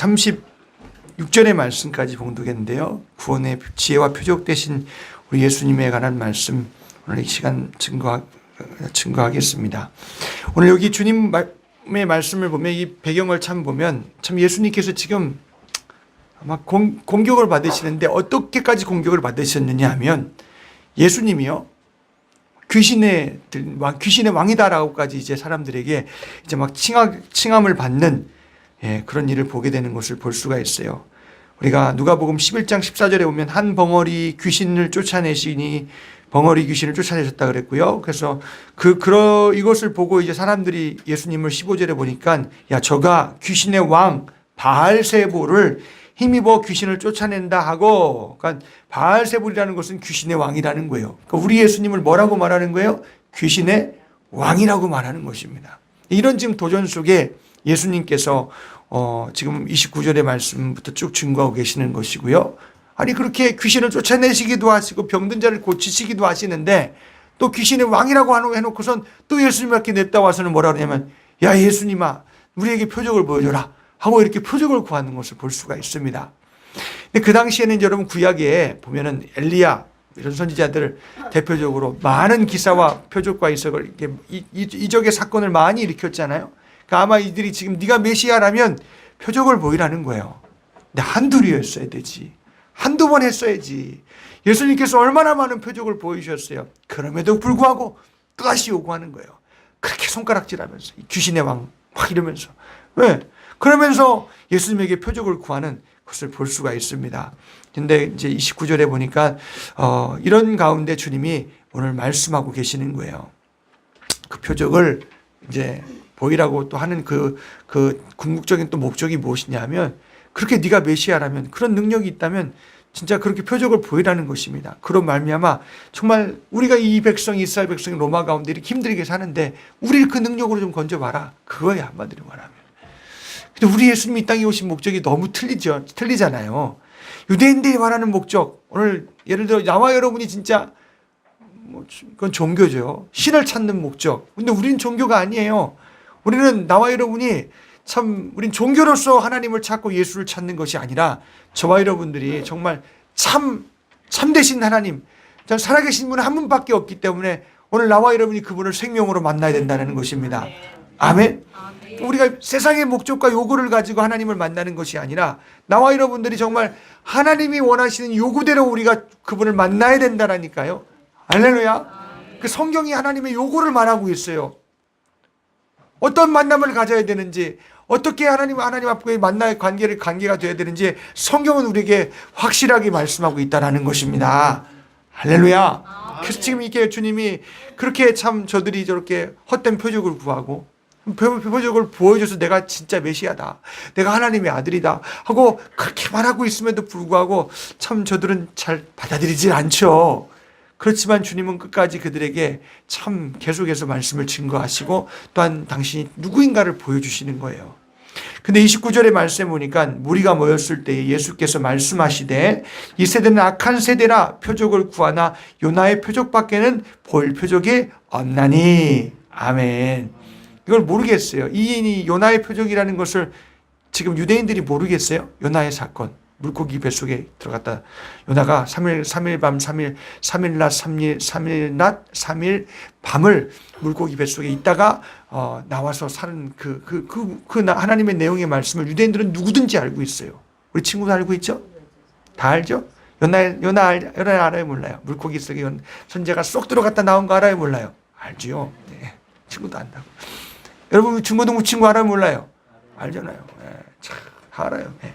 36절의 말씀까지 봉독했는데요. 구원의 지혜와 표적 되신 우리 예수님에 관한 말씀 오늘 이 시간 증거하겠습니다. 오늘 여기 주님의 말씀을 보면 이 배경을 참 보면 참 예수님께서 지금 아마 공격을 받으시는데 어떻게까지 공격을 받으셨느냐 하면 예수님이요. 귀신의 왕이다라고까지 이제 사람들에게 이제 막 칭함을 받는 그런 일을 보게 되는 것을 볼 수가 있어요. 우리가 누가복음 11장 14절에 보면 한 벙어리 귀신을 쫓아내시니 벙어리 귀신을 쫓아내셨다 그랬고요. 그래서 이것을 보고 이제 사람들이 예수님을 15절에 보니까 야 저가 귀신의 왕 바알세불을 힘입어 귀신을 쫓아낸다 하고, 그러니까 바알세불이라는 것은 귀신의 왕이라는 거예요. 그러니까 우리 예수님을 뭐라고 말하는 거예요? 귀신의 왕이라고 말하는 것입니다. 이런 지금 도전 속에 예수님께서 지금 29절의 말씀부터 쭉 증거하고 계시는 것이고요. 아니 그렇게 귀신을 쫓아내시기도 하시고 병든 자를 고치시기도 하시는데 또 귀신의 왕이라고 해놓고선 또 예수님 이렇게 냈다 와서는 뭐라 그러냐면 야 예수님아 우리에게 표적을 보여줘라 하고 이렇게 표적을 구하는 것을 볼 수가 있습니다. 근데 그 당시에는 여러분 구약에 보면은 엘리야 이런 선지자들 대표적으로 많은 기사와 표적과 이적을 이적의 사건을 많이 일으켰잖아요. 그러니까 아마 이들이 지금 네가 메시아라면 표적을 보이라는 거예요. 근데 한둘이었어야 되지. 한두 번 했어야지. 예수님께서 얼마나 많은 표적을 보여주셨어요. 그럼에도 불구하고 또다시 요구하는 거예요. 그렇게 손가락질하면서 귀신의 왕 막 이러면서 왜? 그러면서 예수님에게 표적을 구하는 것을 볼 수가 있습니다. 근데 이제 29절에 보니까 이런 가운데 주님이 오늘 말씀하고 계시는 거예요. 그 표적을 이제 보이라고 또 하는 그 궁극적인 또 목적이 무엇이냐면 그렇게 네가 메시아라면 그런 능력이 있다면 진짜 그렇게 표적을 보이라는 것입니다. 그런 말미암아 정말 우리가 이 백성이 이스라엘 백성이 로마 가운데 이렇게 힘들게 사는데 우리를 그 능력으로 좀 건져봐라. 그거야 한마디로 말하면. 근데 우리 예수님이 이 땅에 오신 목적이 너무 틀리잖아요. 유대인들이 말하는 목적 오늘 예를 들어 나와 여러분이 진짜 그건 종교죠. 신을 찾는 목적. 근데 우리는 종교가 아니에요. 우리는 나와 여러분이 우린 종교로서 하나님을 찾고 예수를 찾는 것이 아니라 저와 여러분들이 정말 참되신 하나님, 살아계신 분은 한 분밖에 없기 때문에 오늘 나와 여러분이 그분을 생명으로 만나야 된다는 것입니다. 아멘. 우리가 세상의 목적과 요구를 가지고 하나님을 만나는 것이 아니라 나와 여러분들이 정말 하나님이 원하시는 요구대로 우리가 그분을 만나야 된다라니까요. 할렐루야. 그 성경이 하나님의 요구를 말하고 있어요. 어떤 만남을 가져야 되는지, 어떻게 하나님 앞에 만나의 관계가 되어야 되는지 성경은 우리에게 확실하게 말씀하고 있다는 것입니다. 할렐루야. 그래서 지금 이렇게 주님이 그렇게 참 저들이 저렇게 헛된 표적을 구하고 표적을 보여줘서 내가 진짜 메시아다, 내가 하나님의 아들이다 하고 그렇게 말하고 있음에도 불구하고 참 저들은 잘 받아들이질 않죠. 그렇지만 주님은 끝까지 그들에게 참 계속해서 말씀을 증거하시고 또한 당신이 누구인가를 보여주시는 거예요. 근데 29절의 말씀에 보니까 무리가 모였을 때 예수께서 말씀하시되 이 세대는 악한 세대라 표적을 구하나 요나의 표적밖에는 보일 표적이 없나니. 아멘. 이걸 모르겠어요. 이 요나의 표적이라는 것을 지금 유대인들이 모르겠어요. 요나의 사건. 물고기 뱃속에 들어갔다. 요나가 3일 밤 3일 낮 3일 밤을 물고기 뱃속에 있다가 나와서 사는 하나님의 내용의 말씀을 유대인들은 누구든지 알고 있어요. 우리 친구도 알고 있죠? 다 알죠? 요나 알아요, 몰라요? 물고기 속에 선지자가 쏙 들어갔다 나온 거 알아요, 몰라요? 알죠. 네. 친구도 안다고. 여러분 중고등부 친구 알아요, 몰라요? 알잖아요. 네. 참 알아요. 네.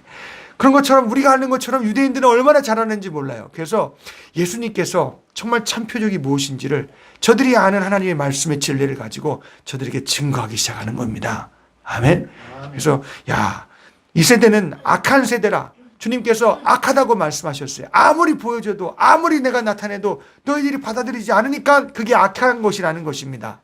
그런 것처럼 우리가 아는 것처럼 유대인들은 얼마나 잘하는지 몰라요. 그래서 예수님께서 정말 참 표적이 무엇인지를 저들이 아는 하나님의 말씀의 진리를 가지고 저들에게 증거하기 시작하는 겁니다. 아멘. 그래서 이 세대는 악한 세대라. 주님께서 악하다고 말씀하셨어요. 아무리 보여줘도 아무리 내가 나타내도 너희들이 받아들이지 않으니까 그게 악한 것이라는 것입니다.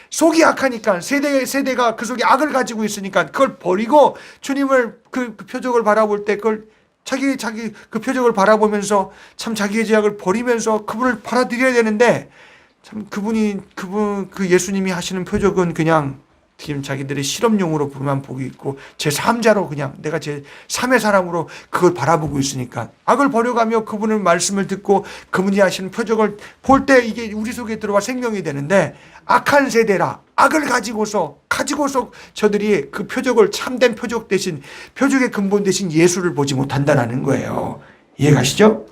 속이 악하니까 세대가 그 속에 악을 가지고 있으니까 그걸 버리고 주님을 그 표적을 바라볼 때 그걸 자기 그 표적을 바라보면서 참 자기의 죄악을 버리면서 그분을 받아들여야 되는데 참 그 예수님이 하시는 표적은 그냥 지금 자기들의 실험용으로 보면 보고 있고 제3자로 그냥 내가 제3의 사람으로 그걸 바라보고 있으니까 악을 버려가며 그분의 말씀을 듣고 그분이 하시는 표적을 볼 때 이게 우리 속에 들어와 생명이 되는데 악한 세대라 악을 가지고서 저들이 그 표적을 참된 표적 대신 표적의 근본 대신 예수를 보지 못한다는 거예요. 이해가시죠?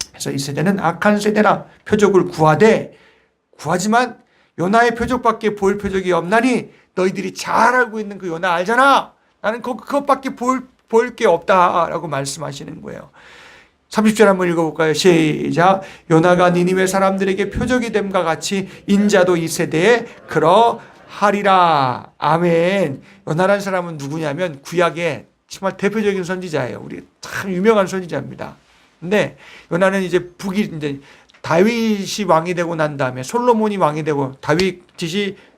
그래서 이 세대는 악한 세대라 표적을 구하지만 요나의 표적밖에 보일 표적이 없나니 너희들이 잘 알고 있는 그 요나 알잖아. 나는 그것밖에 보일 게 없다라고 말씀하시는 거예요. 30절 한번 읽어볼까요? 시작. 요나가 니니웨 사람들에게 표적이 됨과 같이 인자도 이 세대에 그러하리라. 아멘. 요나라는 사람은 누구냐면 구약의 정말 대표적인 선지자예요. 우리 참 유명한 선지자입니다. 근데 요나는 이제 다윗이 왕이 되고 난 다음에 솔로몬이 왕이 되고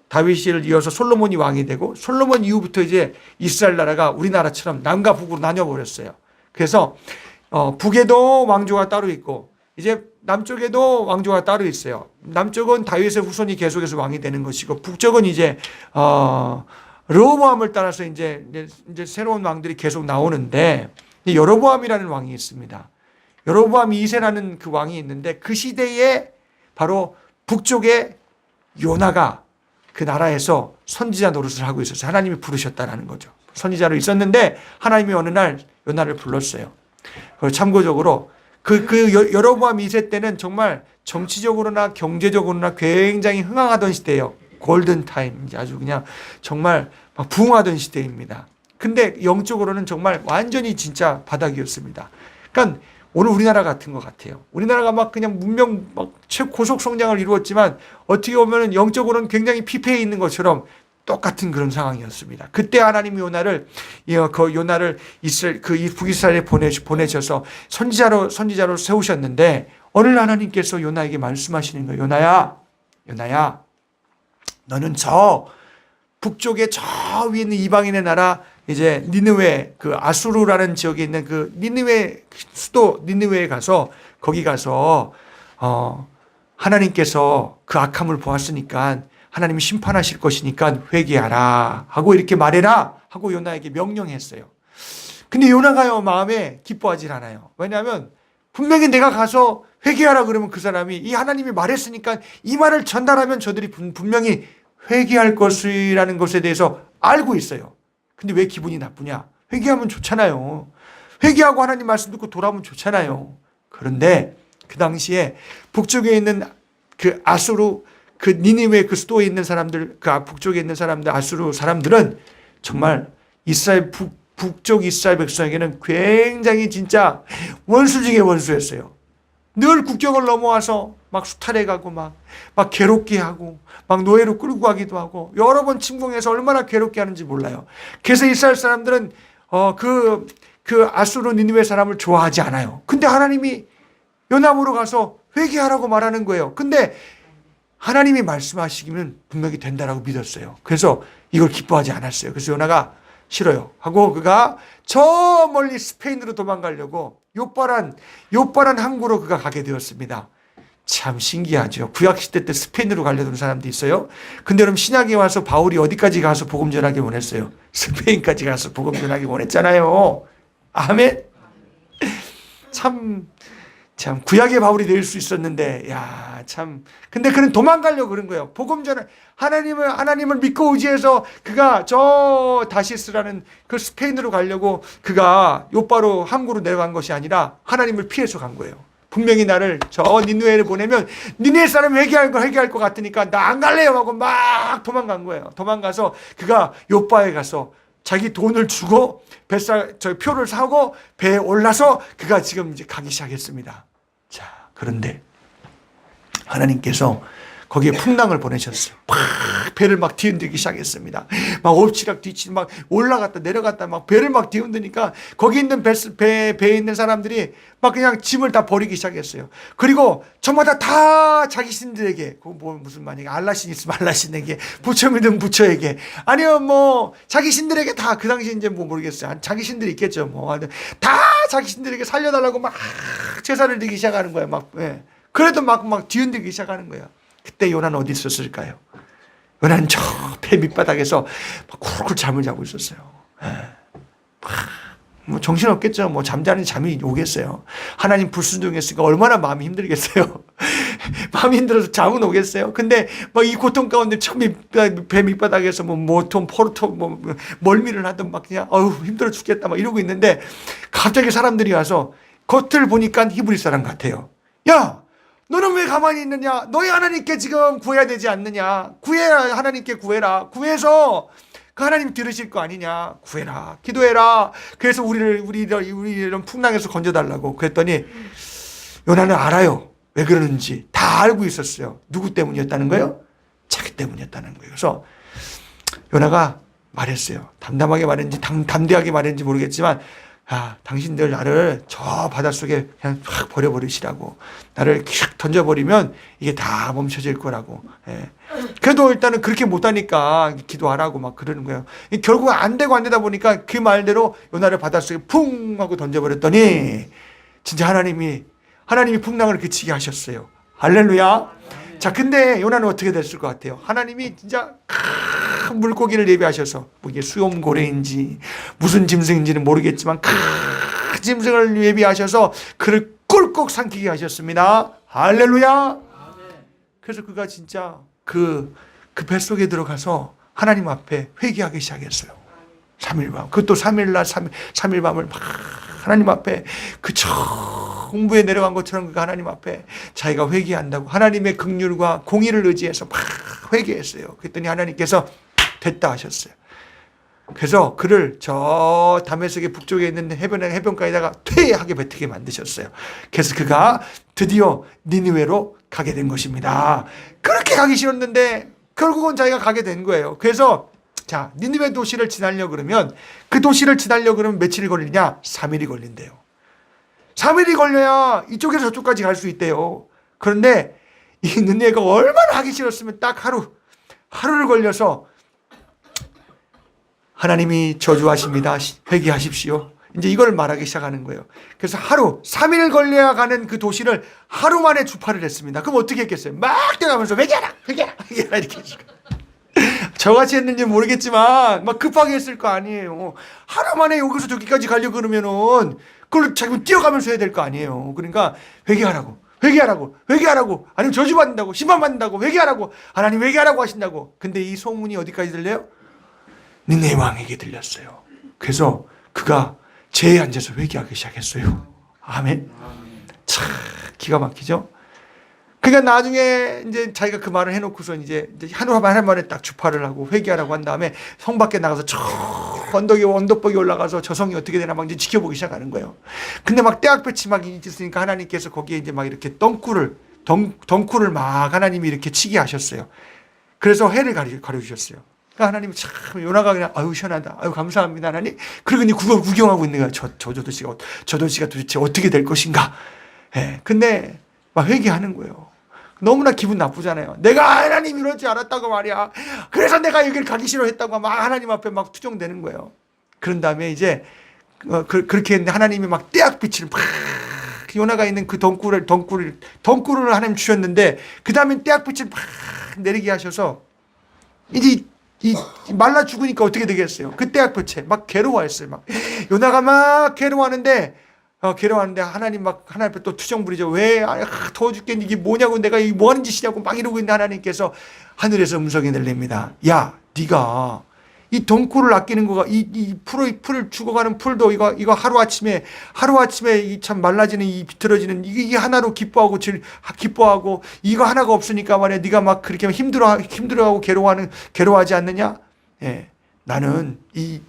다윗을 이어서 솔로몬이 왕이 되고 솔로몬 이후부터 이제 이스라엘 나라가 우리나라처럼 남과 북으로 나뉘어버렸어요. 그래서 북에도 왕조가 따로 있고 이제 남쪽에도 왕조가 따로 있어요. 남쪽은 다윗의 후손이 계속해서 왕이 되는 것이고 북쪽은 이제 르호보암을 따라서 이제 새로운 왕들이 계속 나오는데 여로보암이라는 왕이 있습니다. 여로보암 2세라는 그 왕이 있는데 그 시대에 바로 북쪽에 요나가 그 나라에서 선지자 노릇을 하고 있었어요. 하나님이 부르셨다라는 거죠. 선지자로 있었는데 하나님이 어느 날 요나를 불렀어요. 참고적으로 여로보암 2세 때는 정말 정치적으로나 경제적으로나 굉장히 흥황하던 시대예요. 골든타임, 아주 그냥 정말 막 부흥하던 시대입니다. 근데 영적으로는 정말 완전히 진짜 바닥이었습니다. 그러니까 오늘 우리나라 같은 것 같아요. 우리나라가 막 그냥 문명 막 최고속 성장을 이루었지만 어떻게 보면 영적으로는 굉장히 피폐해 있는 것처럼 똑같은 그런 상황이었습니다. 그때 하나님이 요나를 북이스라엘에 보내셔서 선지자로 세우셨는데 어느 날 하나님께서 요나에게 말씀하시는 거예요. 요나야, 너는 저 북쪽에 저 위에 있는 이방인의 나라 이제 니느웨 그 아수르라는 지역에 있는 그 니느웨 수도 니느웨에 가서 거기 가서 하나님께서 그 악함을 보았으니까 하나님이 심판하실 것이니까 회개하라 하고 이렇게 말해라 하고 요나에게 명령했어요. 근데 요나가요 마음에 기뻐하지 않아요. 왜냐하면 분명히 내가 가서 회개하라 그러면 그 사람이 이 하나님이 말했으니까 이 말을 전달하면 저들이 분명히 회개할 것이라는 것에 대해서 알고 있어요. 근데 왜 기분이 나쁘냐? 회개하면 좋잖아요. 회개하고 하나님 말씀 듣고 돌아오면 좋잖아요. 그런데 그 당시에 북쪽에 있는 그 아수르 그 니느웨 그 수도에 있는 사람들 그 북쪽에 있는 사람들 아수르 사람들은 정말 이스라엘 북쪽 이스라엘 백성에게는 굉장히 진짜 원수 중에 원수였어요. 늘 국경을 넘어와서 막 수탈해가고 막 괴롭게 하고 막 노예로 끌고 가기도 하고 여러 번 침공해서 얼마나 괴롭게 하는지 몰라요. 그래서 이스라엘 사람들은 그 아수르 니느웨 사람을 좋아하지 않아요. 근데 하나님이 요나무로 가서 회개하라고 말하는 거예요. 근데 하나님이 말씀하시기는 분명히 된다라고 믿었어요. 그래서 이걸 기뻐하지 않았어요. 그래서 요나가 싫어요 하고 그가 저 멀리 스페인으로 도망가려고 요빠란 항구로 그가 가게 되었습니다. 참 신기하죠. 구약시대 때 스페인으로 가려던 사람도 있어요. 근데 그럼 신약에 와서 바울이 어디까지 가서 복음 전하기 원했어요? 스페인까지 가서 복음 전하기 원했잖아요. 아멘. 참 구약의 바울이 될 수 있었는데 근데 그는 도망가려고 그런 거예요. 복음 전에 하나님을 믿고 의지해서 그가 저 다시스라는 그 스페인으로 가려고 그가 요바로 항구로 내려간 것이 아니라 하나님을 피해서 간 거예요. 분명히 나를 저 니느웨를 보내면 니느웨 사람이 회개할 것 같으니까 나 안 갈래요 하고 막 도망간 거예요. 도망가서 그가 요바에 가서 자기 돈을 주고 표를 사고 배에 올라서 그가 지금 이제 가기 시작했습니다. 자, 그런데 하나님께서 거기에 풍랑을 보내셨어요. 배를 막 뒤흔들기 시작했습니다. 막 엎치락 뒤치락 막 올라갔다 내려갔다 막 배를 막 뒤흔드니까 거기 있는 배에 있는 사람들이 막 그냥 짐을 다 버리기 시작했어요. 그리고 저마다 다 자기 신들에게 무슨 말이야 알라신 있으면 알라신에게 부처 믿으면 부처에게 아니면 뭐 자기 신들에게 다 그 당시 이제 뭐 모르겠어요. 자기 신들이 있겠죠. 뭐 다 자기 신들에게 살려달라고 막 제사를 드리기 시작하는 거예요. 그래도 막 뒤흔들기 시작하는 거예요. 그때 요나는 어디 있었을까요? 요나는 저 배 밑바닥에서 막 쿨쿨 잠을 자고 있었어요. 뭐 정신없겠죠. 뭐 잠자는 잠이 오겠어요. 하나님 불순종했으니까 얼마나 마음이 힘들겠어요. 마음이 힘들어서 잠은 오겠어요. 근데 막 이 고통 가운데 배 밑바닥에서 뭐 모톰 포르토 뭐 멀미를 하든 막 그냥 힘들어 죽겠다 막 이러고 있는데 갑자기 사람들이 와서 겉을 보니까 히브리 사람 같아요. 야, 너는 왜 가만히 있느냐? 너희 하나님께 지금 구해야 되지 않느냐? 구해라, 하나님께 구해라. 구해서 그 하나님 들으실 거 아니냐? 구해라, 기도해라. 그래서 우리 이런 풍랑에서 건져달라고. 그랬더니 요나는 알아요. 왜 그러는지 다 알고 있었어요. 누구 때문이었다는 거예요? 자기 때문이었다는 거예요. 그래서 요나가 말했어요. 담담하게 말했는지 담대하게 말했는지 모르겠지만, 당신들 나를 저 바닷속에 그냥 확 버려버리시라고. 나를 휙 던져버리면 이게 다 멈춰질 거라고. 예. 그래도 일단은 그렇게 못하니까 기도하라고 막 그러는 거예요. 결국 안 되다 보니까 그 말대로 요나를 바닷속에 쿵 하고 던져버렸더니 진짜 하나님이 풍랑을 그치게 하셨어요. 할렐루야. 자, 근데 요나는 어떻게 됐을 것 같아요? 하나님이 진짜 큰 물고기를 예비하셔서, 뭐 이게 수염고래인지 무슨 짐승인지는 모르겠지만 큰 짐승을 예비하셔서 그를 꿀꺽 삼키게 하셨습니다. 할렐루야. 그래서 그가 진짜 그 뱃속에 들어가서 하나님 앞에 회개하기 시작했어요. 3일밤. 그것도 3일날 3일 밤을 막 하나님 앞에 그 홍부에 내려간 것처럼 그 하나님 앞에 자기가 회개한다고 하나님의 긍휼과 공의를 의지해서 막 회개했어요. 그랬더니 하나님께서 됐다 하셨어요. 그래서 그를 저 다메섹의 북쪽에 있는 해변가에다가 퇴하게 뱉게 만드셨어요. 그래서 그가 드디어 니느웨로 가게 된 것입니다. 그렇게 가기 싫었는데 결국은 자기가 가게 된 거예요. 그래서 자, 니느웨 도시를 지나려고 그러면 그 도시를 지나려고 그러면 며칠이 걸리냐? 3일이 걸린대요. 3일이 걸려야 이쪽에서 저쪽까지 갈 수 있대요. 그런데 이 니느웨가 얼마나 하기 싫었으면 딱 하루를 걸려서 하나님이 저주하십니다. 회개하십시오. 이제 이걸 말하기 시작하는 거예요. 그래서 3일 걸려야 가는 그 도시를 하루 만에 주파를 했습니다. 그럼 어떻게 했겠어요? 막 뛰어가면서 회개하라 이렇게 했어요. 저같이 했는지 모르겠지만 막 급하게 했을 거 아니에요. 하루 만에 여기서 저기까지 가려고 그러면은 그걸 자기 뛰어가면서 해야 될 거 아니에요. 그러니까 회개하라고 아니면 저주받는다고 심판받는다고 회개하라고 하나님 회개하라고 하신다고. 근데 이 소문이 어디까지 들려요? 니네 왕에게 들렸어요. 그래서 그가 제에 앉아서 회개하기 시작했어요. 아멘. 참 기가 막히죠. 그러니까 나중에 이제 자기가 그 말을 해놓고서 이제 한 번에 딱 주파를 하고 회개하라고 한 다음에 성 밖에 나가서 저 언덕벽에 올라가서 저 성이 어떻게 되나 막 이제 지켜보기 시작하는 거예요. 근데 막 떼약볕이 막 있으니까 하나님께서 거기에 이제 막 이렇게 덩쿨을 막 하나님이 이렇게 치게 하셨어요. 그래서 해를 가려주셨어요. 그러니까 하나님이 참 요나가 그냥 아유 시원하다, 아유 감사합니다 하나님. 그리고 이제 그걸 구경하고 있는 거야. 저 도시가 도대체 어떻게 될 것인가. 예. 근데 막 회개하는 거예요. 너무나 기분 나쁘잖아요. 내가 하나님 이럴 줄 알았다고 말이야. 그래서 내가 여기를 가기 싫어했다고 막 하나님 앞에 막 투정되는 거예요. 그런 다음에 이제 그렇게 했는데 하나님이 막 떼약빛을 막 요나가 있는 그 덩굴을 하나님 주셨는데 그 다음에 떼약빛을 막 내리게 하셔서 이제 이 말라 죽으니까 어떻게 되겠어요? 그 떼약볕에 막 괴로워했어요. 막 요나가 막 괴로워하는데 하나님 앞에 또 투정 부리죠. 왜 더워 죽겠니? 이게 뭐냐고, 내가 이게 뭐 하는 짓이냐고 막 이러고 있는데 하나님께서 하늘에서 음성이 들립니다. 야, 네가 이 덩굴을 아끼는 거가 이 풀을 죽어가는 풀도 이거 하루아침에 이 참 말라지는 이 비틀어지는 이게 하나로 기뻐하고 이거 하나가 없으니까 말이야. 네가 막 그렇게 힘들어하고 괴로워하지 않느냐? 예. 나는 이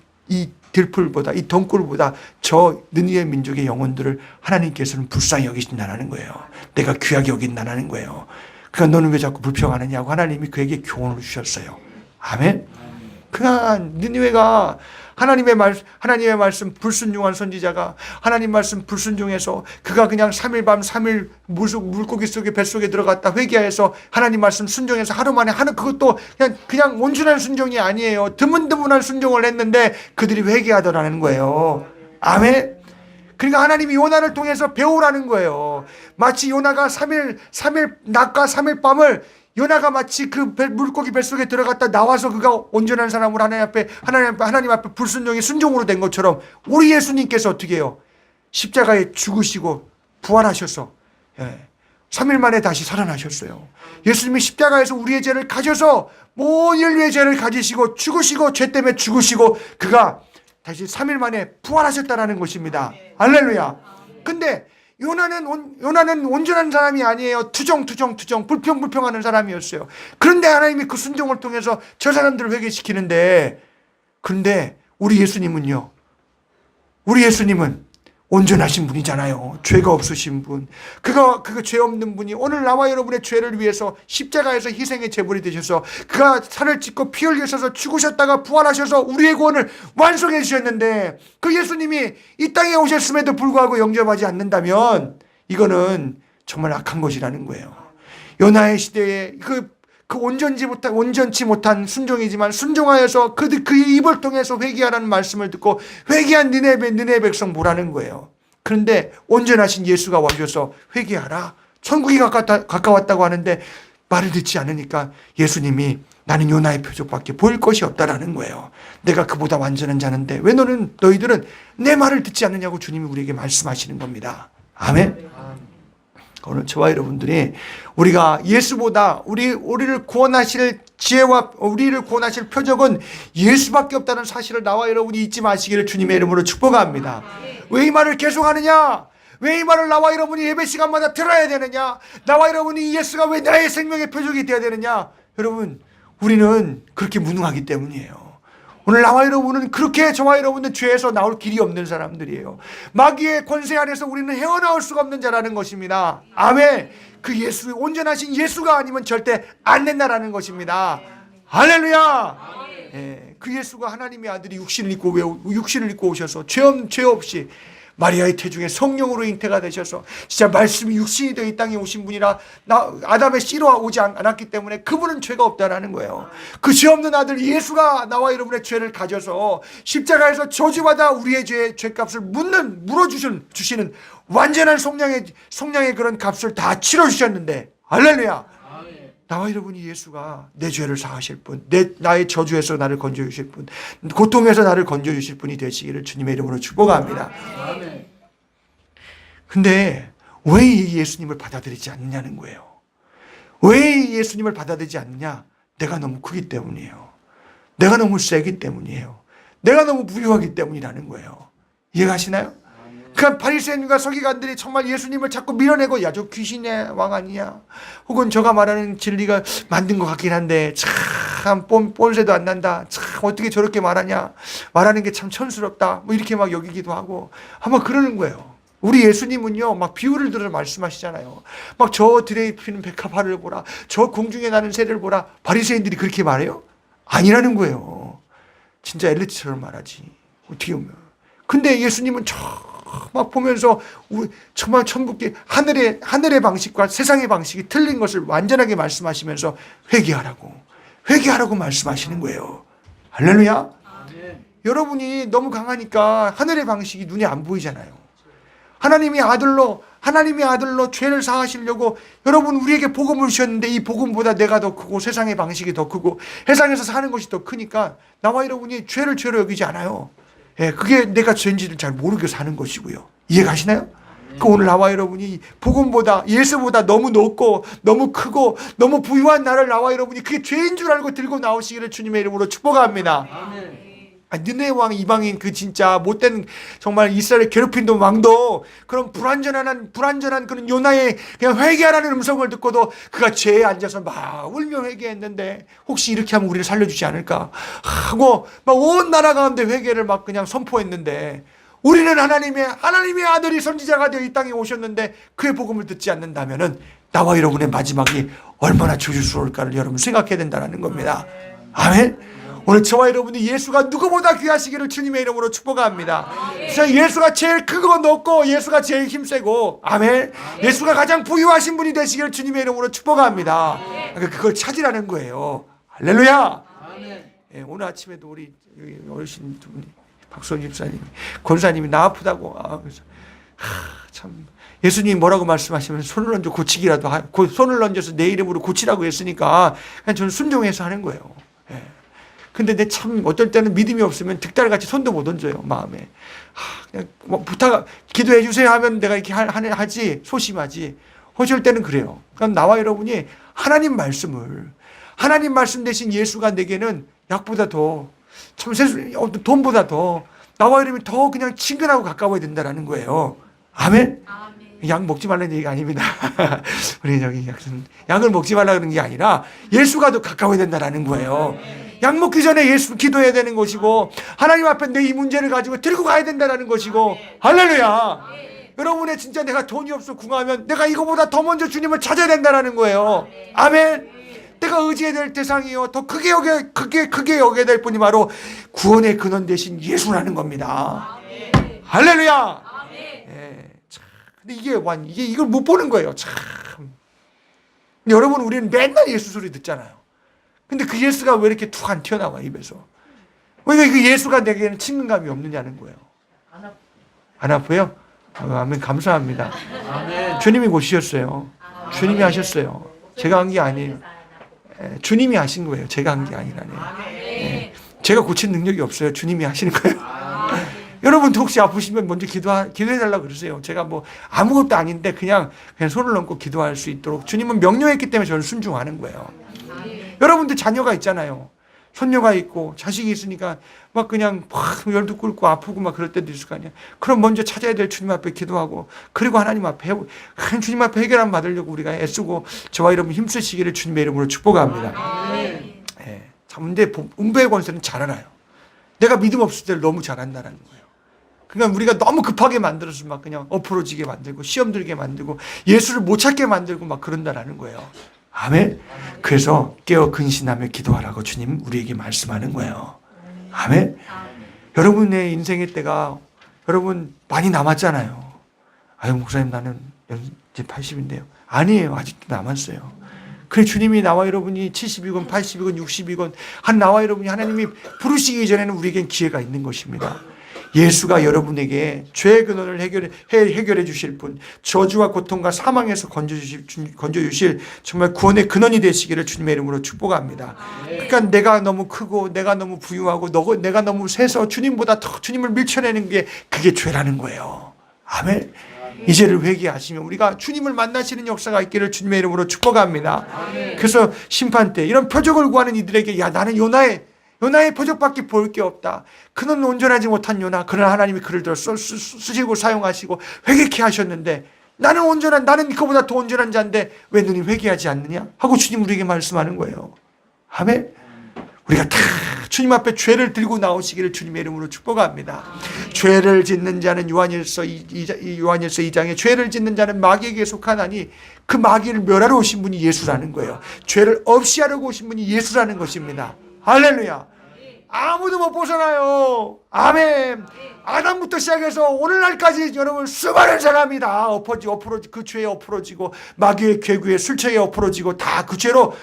들풀보다 이 덩굴보다 저 느니의 민족의 영혼들을 하나님께서는 불쌍히 여기신다는 거예요. 내가 귀하게 여긴다는 거예요. 그러니까 너는 왜 자꾸 불평하느냐고 하나님이 그에게 교훈을 주셨어요. 아멘. 그러나 느니웨가 하나님의 말씀 불순종한 선지자가 하나님 말씀 불순종해서 그가 그냥 3일 밤 3일 물고기 속에 뱃속에 들어갔다 회개해서 하나님 말씀 순종해서 하루 만에 하는 그것도 그냥 온순한 순종이 아니에요. 드문드문한 순종을 했는데 그들이 회개하더라는 거예요. 아멘. 그러니까 하나님이 요나를 통해서 배우라는 거예요. 마치 요나가 3일 낮과 3일 밤을 요나가 마치 그 물고기 뱃속에 들어갔다 나와서 그가 온전한 사람으로 하나님 앞에 불순종의 순종으로 된 것처럼 우리 예수님께서 어떻게 해요? 십자가에 죽으시고 부활하셔서 3일 만에 다시 살아나셨어요. 예수님이 십자가에서 우리의 죄를 가져서 온 인류의 죄를 가지시고 죽으시고 죄 때문에 죽으시고 그가 다시 3일 만에 부활하셨다는 것입니다. 할렐루야. 근데 요나는 온전한 사람이 아니에요. 투정 불평하는 사람이었어요. 그런데 하나님이 그 순종을 통해서 저 사람들을 회개시키는데, 그런데 우리 예수님은 온전하신 분이잖아요. 죄가 없으신 분. 그가 죄 없는 분이 오늘 나와 여러분의 죄를 위해서 십자가에서 희생의 제물이 되셔서 그가 살을 찢고 피 흘리셔서 죽으셨다가 부활하셔서 우리의 구원을 완성해 주셨는데, 그 예수님이 이 땅에 오셨음에도 불구하고 영접하지 않는다면 이거는 정말 악한 것이라는 거예요. 요나의 시대에 그 온전치 못한 순종이지만 순종하여서 그의 입을 통해서 회개하라는 말씀을 듣고 회개한 느헤 백성 보라는 거예요. 그런데 온전하신 예수가 와셔서 회개하라, 천국이 가까웠다고 하는데 말을 듣지 않으니까 예수님이 나는 요나의 표적밖에 보일 것이 없다라는 거예요. 내가 그보다 완전한 자는데 왜 너희들은 내 말을 듣지 않느냐고 주님이 우리에게 말씀하시는 겁니다. 아멘. 오늘 저와 여러분들이 우리가 예수보다 우리를 구원하실 지혜와 우리를 구원하실 표적은 예수밖에 없다는 사실을 나와 여러분이 잊지 마시기를 주님의 이름으로 축복합니다. 왜 이 말을 계속하느냐? 왜 이 말을 나와 여러분이 예배 시간마다 들어야 되느냐? 나와 여러분이 예수가 왜 나의 생명의 표적이 되어야 되느냐? 여러분, 우리는 그렇게 무능하기 때문이에요. 오늘 나와 여러분은 그렇게 저와 여러분은 죄에서 나올 길이 없는 사람들이에요. 마귀의 권세 안에서 우리는 헤어나올 수가 없는 자라는 것입니다. 아멘. 그 예수, 온전하신 예수가 아니면 절대 안 된다라는 것입니다. 할렐루야. 그 예수가 하나님의 아들이 육신을 입고 오셔서 죄 없이 마리아의 태중에 성령으로 잉태가 되셔서 진짜 말씀이 육신이 되어 이 땅에 오신 분이라 아담의 씨로 오지 않았기 때문에 그분은 죄가 없다라는 거예요. 그 죄 없는 아들 예수가 나와 여러분의 죄를 가져서 십자가에서 저주받아 우리의 죄값을 물어주시는 완전한 성량의 그런 값을 다 치러주셨는데, 할렐루야. 나와 여러분이 예수가 내 죄를 사하실 분, 나의 저주에서 나를 건져주실 분, 고통에서 나를 건져주실 분이 되시기를 주님의 이름으로 축복합니다. 근데 왜 이 예수님을 받아들이지 않느냐는 거예요. 왜 이 예수님을 받아들이지 않느냐? 내가 너무 크기 때문이에요. 내가 너무 세기 때문이에요. 내가 너무 부유하기 때문이라는 거예요. 이해가시나요? 그 바리새인과 서기관들이 정말 예수님을 자꾸 밀어내고, 야, 저 귀신의 왕 아니냐? 혹은 저가 말하는 진리가 만든 것 같긴 한데 참 뻔세도 안 난다. 참 어떻게 저렇게 말하냐? 말하는 게 참 천스럽다. 뭐 이렇게 막 여기기도 하고 아마 그러는 거예요. 우리 예수님은요, 막 비유를 들어 말씀하시잖아요. 막 저 들에 피는 백합화를 보라, 저 공중에 나는 새를 보라. 바리새인들이 그렇게 말해요? 아니라는 거예요. 진짜 엘리트처럼 말하지. 어떻게 보면. 근데 예수님은 막 보면서 정말 천국의 하늘의 방식과 세상의 방식이 틀린 것을 완전하게 말씀하시면서 회개하라고 말씀하시는 거예요. 할렐루야. 여러분이 너무 강하니까 하늘의 방식이 눈에 안 보이잖아요. 하나님의 아들로 죄를 사하시려고 여러분 우리에게 복음을 주셨는데, 이 복음보다 내가 더 크고 세상의 방식이 더 크고 세상에서 사는 것이 더 크니까 나와 여러분이 죄를 죄로 여기지 않아요. 그게 내가 죄인지를 잘 모르게 사는 것이고요. 이해가시나요? 오늘 나와 여러분이 복음보다 예수보다 너무 높고 너무 크고 너무 부유한 나를 나와 여러분이 그게 죄인 줄 알고 들고 나오시기를 주님의 이름으로 축복합니다. 아멘. 느헤 왕 이방인 그 진짜 못된 정말 이스라엘 괴롭힌 왕도 그런 불완전한 그런 요나의 그냥 회개하라는 음성을 듣고도 그가 죄에 앉아서 막 울며 회개했는데, 혹시 이렇게 하면 우리를 살려주지 않을까 하고 막 온 나라 가운데 회개를 막 그냥 선포했는데, 우리는 하나님의 아들이 선지자가 되어 이 땅에 오셨는데 그의 복음을 듣지 않는다면은 나와 여러분의 마지막이 얼마나 조심스러울까를 여러분 생각해야 된다는 겁니다. 아멘. 오늘 저와 여러분이 예수가 누구보다 귀하시기를 주님의 이름으로 축복합니다. 예수가 제일 크고 높고 예수가 제일 힘세고, 아멘. 예수가 가장 부유하신 분이 되시기를 주님의 이름으로 축복합니다. 그걸 찾으라는 거예요. 할렐루야. 오늘 아침에도 우리 어르신 두 분이, 박선희 집사님, 권사님이 나 아프다고, 그래서 참 예수님이 뭐라고 말씀하시면 손을 얹어 고치기라도 손을 얹어서 내 이름으로 고치라고 했으니까 그냥 저는 순종해서 하는 거예요. 예. 근데 내 참 어떨 때는 믿음이 없으면 득달같이 손도 못 얹어요. 마음에 그냥 뭐 기도해 주세요 하면 내가 이렇게 하지 소심하지. 어쩔 때는 그래요. 그러니까 나와 여러분이 하나님 말씀 대신 예수가 내게는 약보다 더 참 돈보다 더 나와 여러분이 더 그냥 친근하고 가까워야 된다는 거예요. 아멘? 약 먹지 말라는 얘기가 아닙니다. 우리 저기 약을 먹지 말라 그러는 게 아니라 예수가 더 가까워야 된다는 거예요. 약 먹기 전에 예수 기도해야 되는 것이고 하나님 앞에 내 이 문제를 가지고 들고 가야 된다는 것이고 할렐루야. 여러분의 진짜 내가 돈이 없어 궁하면 내가 이거보다 더 먼저 주님을 찾아야 된다는 거예요. 아멘. 내가 의지해야 될 대상이요 더 크게 여겨야 될 분이 바로 구원의 근원 대신 예수라는 겁니다. 할렐루야. 예, 참, 근데 이걸 못 보는 거예요. 참. 근데 여러분 우리는 맨날 예수 소리 듣잖아요. 근데 그 예수가 왜 이렇게 툭 안 튀어나와 입에서? 왜 그 예수가 내게는 친근감이 없느냐는 거예요. 안 아파요? 아멘. 감사합니다. 아멘. 주님이 고치셨어요. 주님이 하셨어요. 제가 한 게 아니에요. 주님이 하신 거예요. 제가 한 게 아니라네요. 예. 제가 고친 능력이 없어요. 주님이 하시는 거예요. 여러분도 혹시 아프시면 먼저 기도해달라고 그러세요. 제가 뭐 아무것도 아닌데 그냥 손을 얹고 기도할 수 있도록 주님은 명령했기 때문에 저는 순종하는 거예요. 여러분들 자녀가 있잖아요. 손녀가 있고 자식이 있으니까 막 그냥 열도 끓고 아프고 막 그럴 때도 있을 거 아니야. 그럼 먼저 찾아야 될 주님 앞에 기도하고 그리고 하나님 앞에 주님 앞에 해결함 받으려고 우리가 애쓰고 저와 여러분 힘쓰시기를 주님의 이름으로 축복합니다. 예. 참 근데 음부의 권세는 잘 알아요. 내가 믿음 없을 때를 너무 잘한다는 거예요. 그러니까 우리가 너무 급하게 만들어서 막 그냥 엎어지게 만들고 시험 들게 만들고 예수를 못 찾게 만들고 막 그런다는 거예요. 아멘. 그래서 깨어 근신하며 기도하라고 주님 우리에게 말씀하는 거예요. 아멘. 여러분의 인생의 때가 여러분 많이 남았잖아요. 아유 목사님 나는 이제 80인데요. 아니에요. 아직도 남았어요. 그래 주님이 나와 여러분이 70이건 80이건 60이건 나와 여러분이 하나님이 부르시기 전에는 우리에겐 기회가 있는 것입니다. 예수가 여러분에게 죄의 근원을 해결해 주실 분, 저주와 고통과 사망에서 건져주실 정말 구원의 근원이 되시기를 주님의 이름으로 축복합니다. 그러니까 내가 너무 크고 내가 너무 부유하고 내가 너무 세서 주님보다 더 주님을 밀쳐내는 게 그게 죄라는 거예요. 아멘. 이 죄를 회개하시면 우리가 주님을 만나시는 역사가 있기를 주님의 이름으로 축복합니다. 그래서 심판 때 이런 표적을 구하는 이들에게 야 나는 요나의 표적밖에 볼 게 없다. 그는 온전하지 못한 요나. 그러나 하나님이 그를 들어 쓰시고 사용하시고 회개케 하셨는데 나는 그보다 더 온전한 자인데 왜 너는 회개하지 않느냐? 하고 주님 우리에게 말씀하는 거예요. 아멘. 우리가 다 주님 앞에 죄를 들고 나오시기를 주님의 이름으로 축복합니다. 죄를 짓는 자는 요한일서 2장에 죄를 짓는 자는 마귀에게 속하나니 그 마귀를 멸하러 오신 분이 예수라는 거예요. 죄를 없이 하려고 오신 분이 예수라는 것입니다. 할렐루야. 아무도 못 벗어나요. 아멘. 아담부터 시작해서 오늘날까지 여러분 수많은 사람이 다 그 죄에 엎어지고 마귀의 괴구에 술책에 엎어지고 다 그 죄로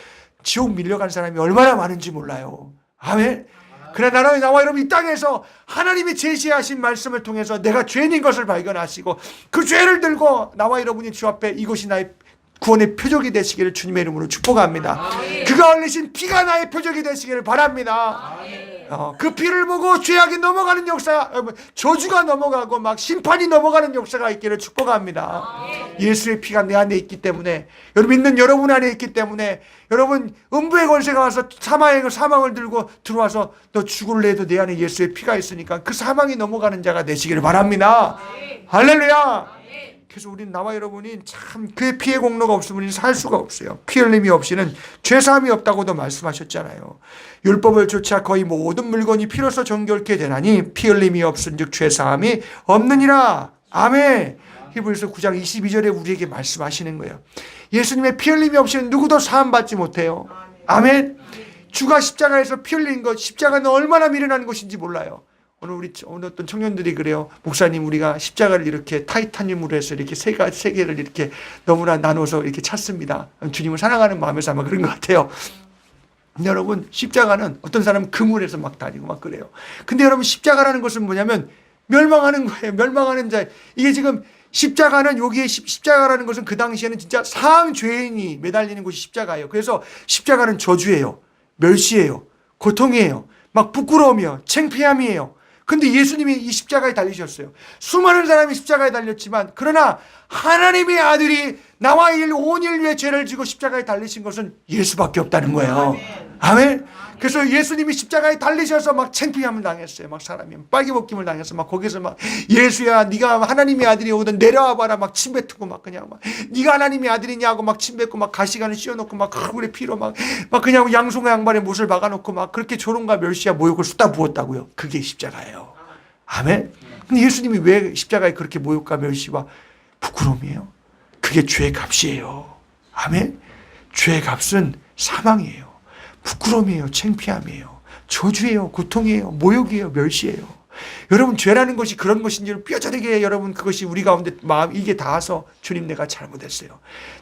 지옥 밀려간 사람이 얼마나 많은지 몰라요. 아멘. 그러나 나와 여러분 이 땅에서 하나님이 제시하신 말씀을 통해서 내가 죄인인 것을 발견하시고 그 죄를 들고 나와 여러분이 주 앞에 이것이 나의 구원의 표적이 되시기를 주님의 이름으로 축복합니다. 그가 흘리신 피가 나의 표적이 되시기를 바랍니다. 그 피를 보고 죄악이 넘어가는 역사, 저주가 넘어가고 막 심판이 넘어가는 역사가 있기를 축복합니다. 예수의 피가 내 안에 있기 때문에 믿는 여러분 안에 있기 때문에 여러분 음부의 권세가 와서 사망을 들고 들어와서 너 죽을래 해도 내 안에 예수의 피가 있으니까 그 사망이 넘어가는 자가 되시기를 바랍니다. 할렐루야. 그래서 우리는 나와 여러분이 참 그의 피의 공로가 없으면 우리는 살 수가 없어요. 피 흘림이 없이는 죄사함이 없다고도 말씀하셨잖아요. 율법을 쫓아 거의 모든 물건이 피로서 정결케 되나니 피 흘림이 없은즉 죄사함이 없느니라. 아멘. 히브리서 9장 22절에 우리에게 말씀하시는 거예요. 예수님의 피 흘림이 없이는 누구도 사함 받지 못해요. 아멘. 주가 십자가에서 피 흘린 것, 십자가는 얼마나 미련한 것인지 몰라요. 오늘 어떤 청년들이 그래요. 목사님 우리가 십자가를 이렇게 타이타늄으로 해서 이렇게 세 개를 이렇게 너무나 나눠서 이렇게 찾습니다. 주님을 사랑하는 마음에서 아마 그런 것 같아요. 근데 여러분 십자가는 어떤 사람은 금을 해서 막 다니고 막 그래요. 근데 여러분 십자가라는 것은 뭐냐면 멸망하는 거예요. 멸망하는 자. 이게 지금 십자가는 여기에 십자가라는 것은 그 당시에는 진짜 상죄인이 매달리는 곳이 십자가예요. 그래서 십자가는 저주예요. 멸시예요. 고통이에요. 막 부끄러움이에요. 창피함이에요. 근데 예수님이 이 십자가에 달리셨어요. 수많은 사람이 십자가에 달렸지만 그러나 하나님의 아들이 나와 온 인류의 죄를 지고 십자가에 달리신 것은 예수밖에 없다는 거예요. 아멘. 그래서 예수님이 십자가에 달리셔서 막 창피함을 당했어요. 막 사람이 빨개벗김을 당해서 막 거기서 막 예수야 네가 하나님의 아들이 오든 내려와 봐라 막 침뱉고 막 그냥 막 네가 하나님의 아들이냐고 막 침뱉고 막 가시관을 씌워놓고 막 얼굴에 피로 막 그냥 양손과 양발에 못을 박아놓고 막 그렇게 조롱과 멸시와 모욕을 쏟아 부었다고요. 그게 십자가예요. 아멘. 근데 예수님이 왜 십자가에 그렇게 모욕과 멸시와 부끄러움이에요? 그게 죄의 값이에요. 아멘. 죄의 값은 사망이에요. 부끄러움이에요. 창피함이에요. 저주예요. 고통이에요. 모욕이에요. 멸시예요. 여러분 죄라는 것이 그런 것인지를 뼈저리게 여러분 그것이 우리 가운데 마음 이게 닿아서 주님 내가 잘못했어요.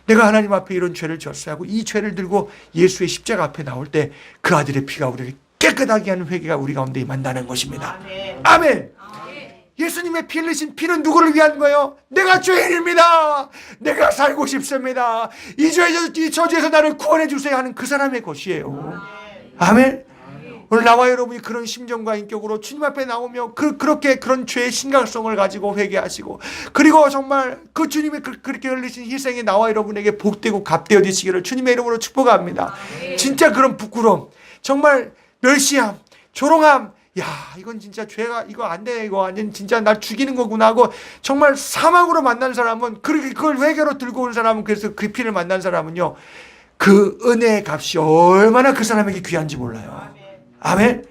내가 하나님 앞에 이런 죄를 졌어요 하고 이 죄를 들고 예수의 십자가 앞에 나올 때 그 아들의 피가 우리를 깨끗하게 하는 회개가 우리 가운데 임한다는 것입니다. 아멘. 예수님의 피 흘리신 피는 누구를 위한 거예요? 내가 죄인입니다. 내가 살고 싶습니다. 이 저주에서 나를 구원해 주세요 하는 그 사람의 것이에요. 아멘. 오늘 나와 여러분이 그런 심정과 인격으로 주님 앞에 나오며 그렇게 그런 죄의 심각성을 가지고 회개하시고 그리고 정말 그 주님이 그렇게 흘리신 희생이 나와 여러분에게 복되고 값되어지시기를 주님의 이름으로 축복합니다. 진짜 그런 부끄러움, 정말 멸시함, 조롱함, 야 이건 진짜 죄가 이거 안 돼, 이거 완전 진짜 날 죽이는 거구나 하고 정말 사망으로 만난 사람은 그걸 회개로 들고 온 사람은 그래서 그 피를 만난 사람은요 그 은혜의 값이 얼마나 그 사람에게 귀한지 몰라요. 아멘.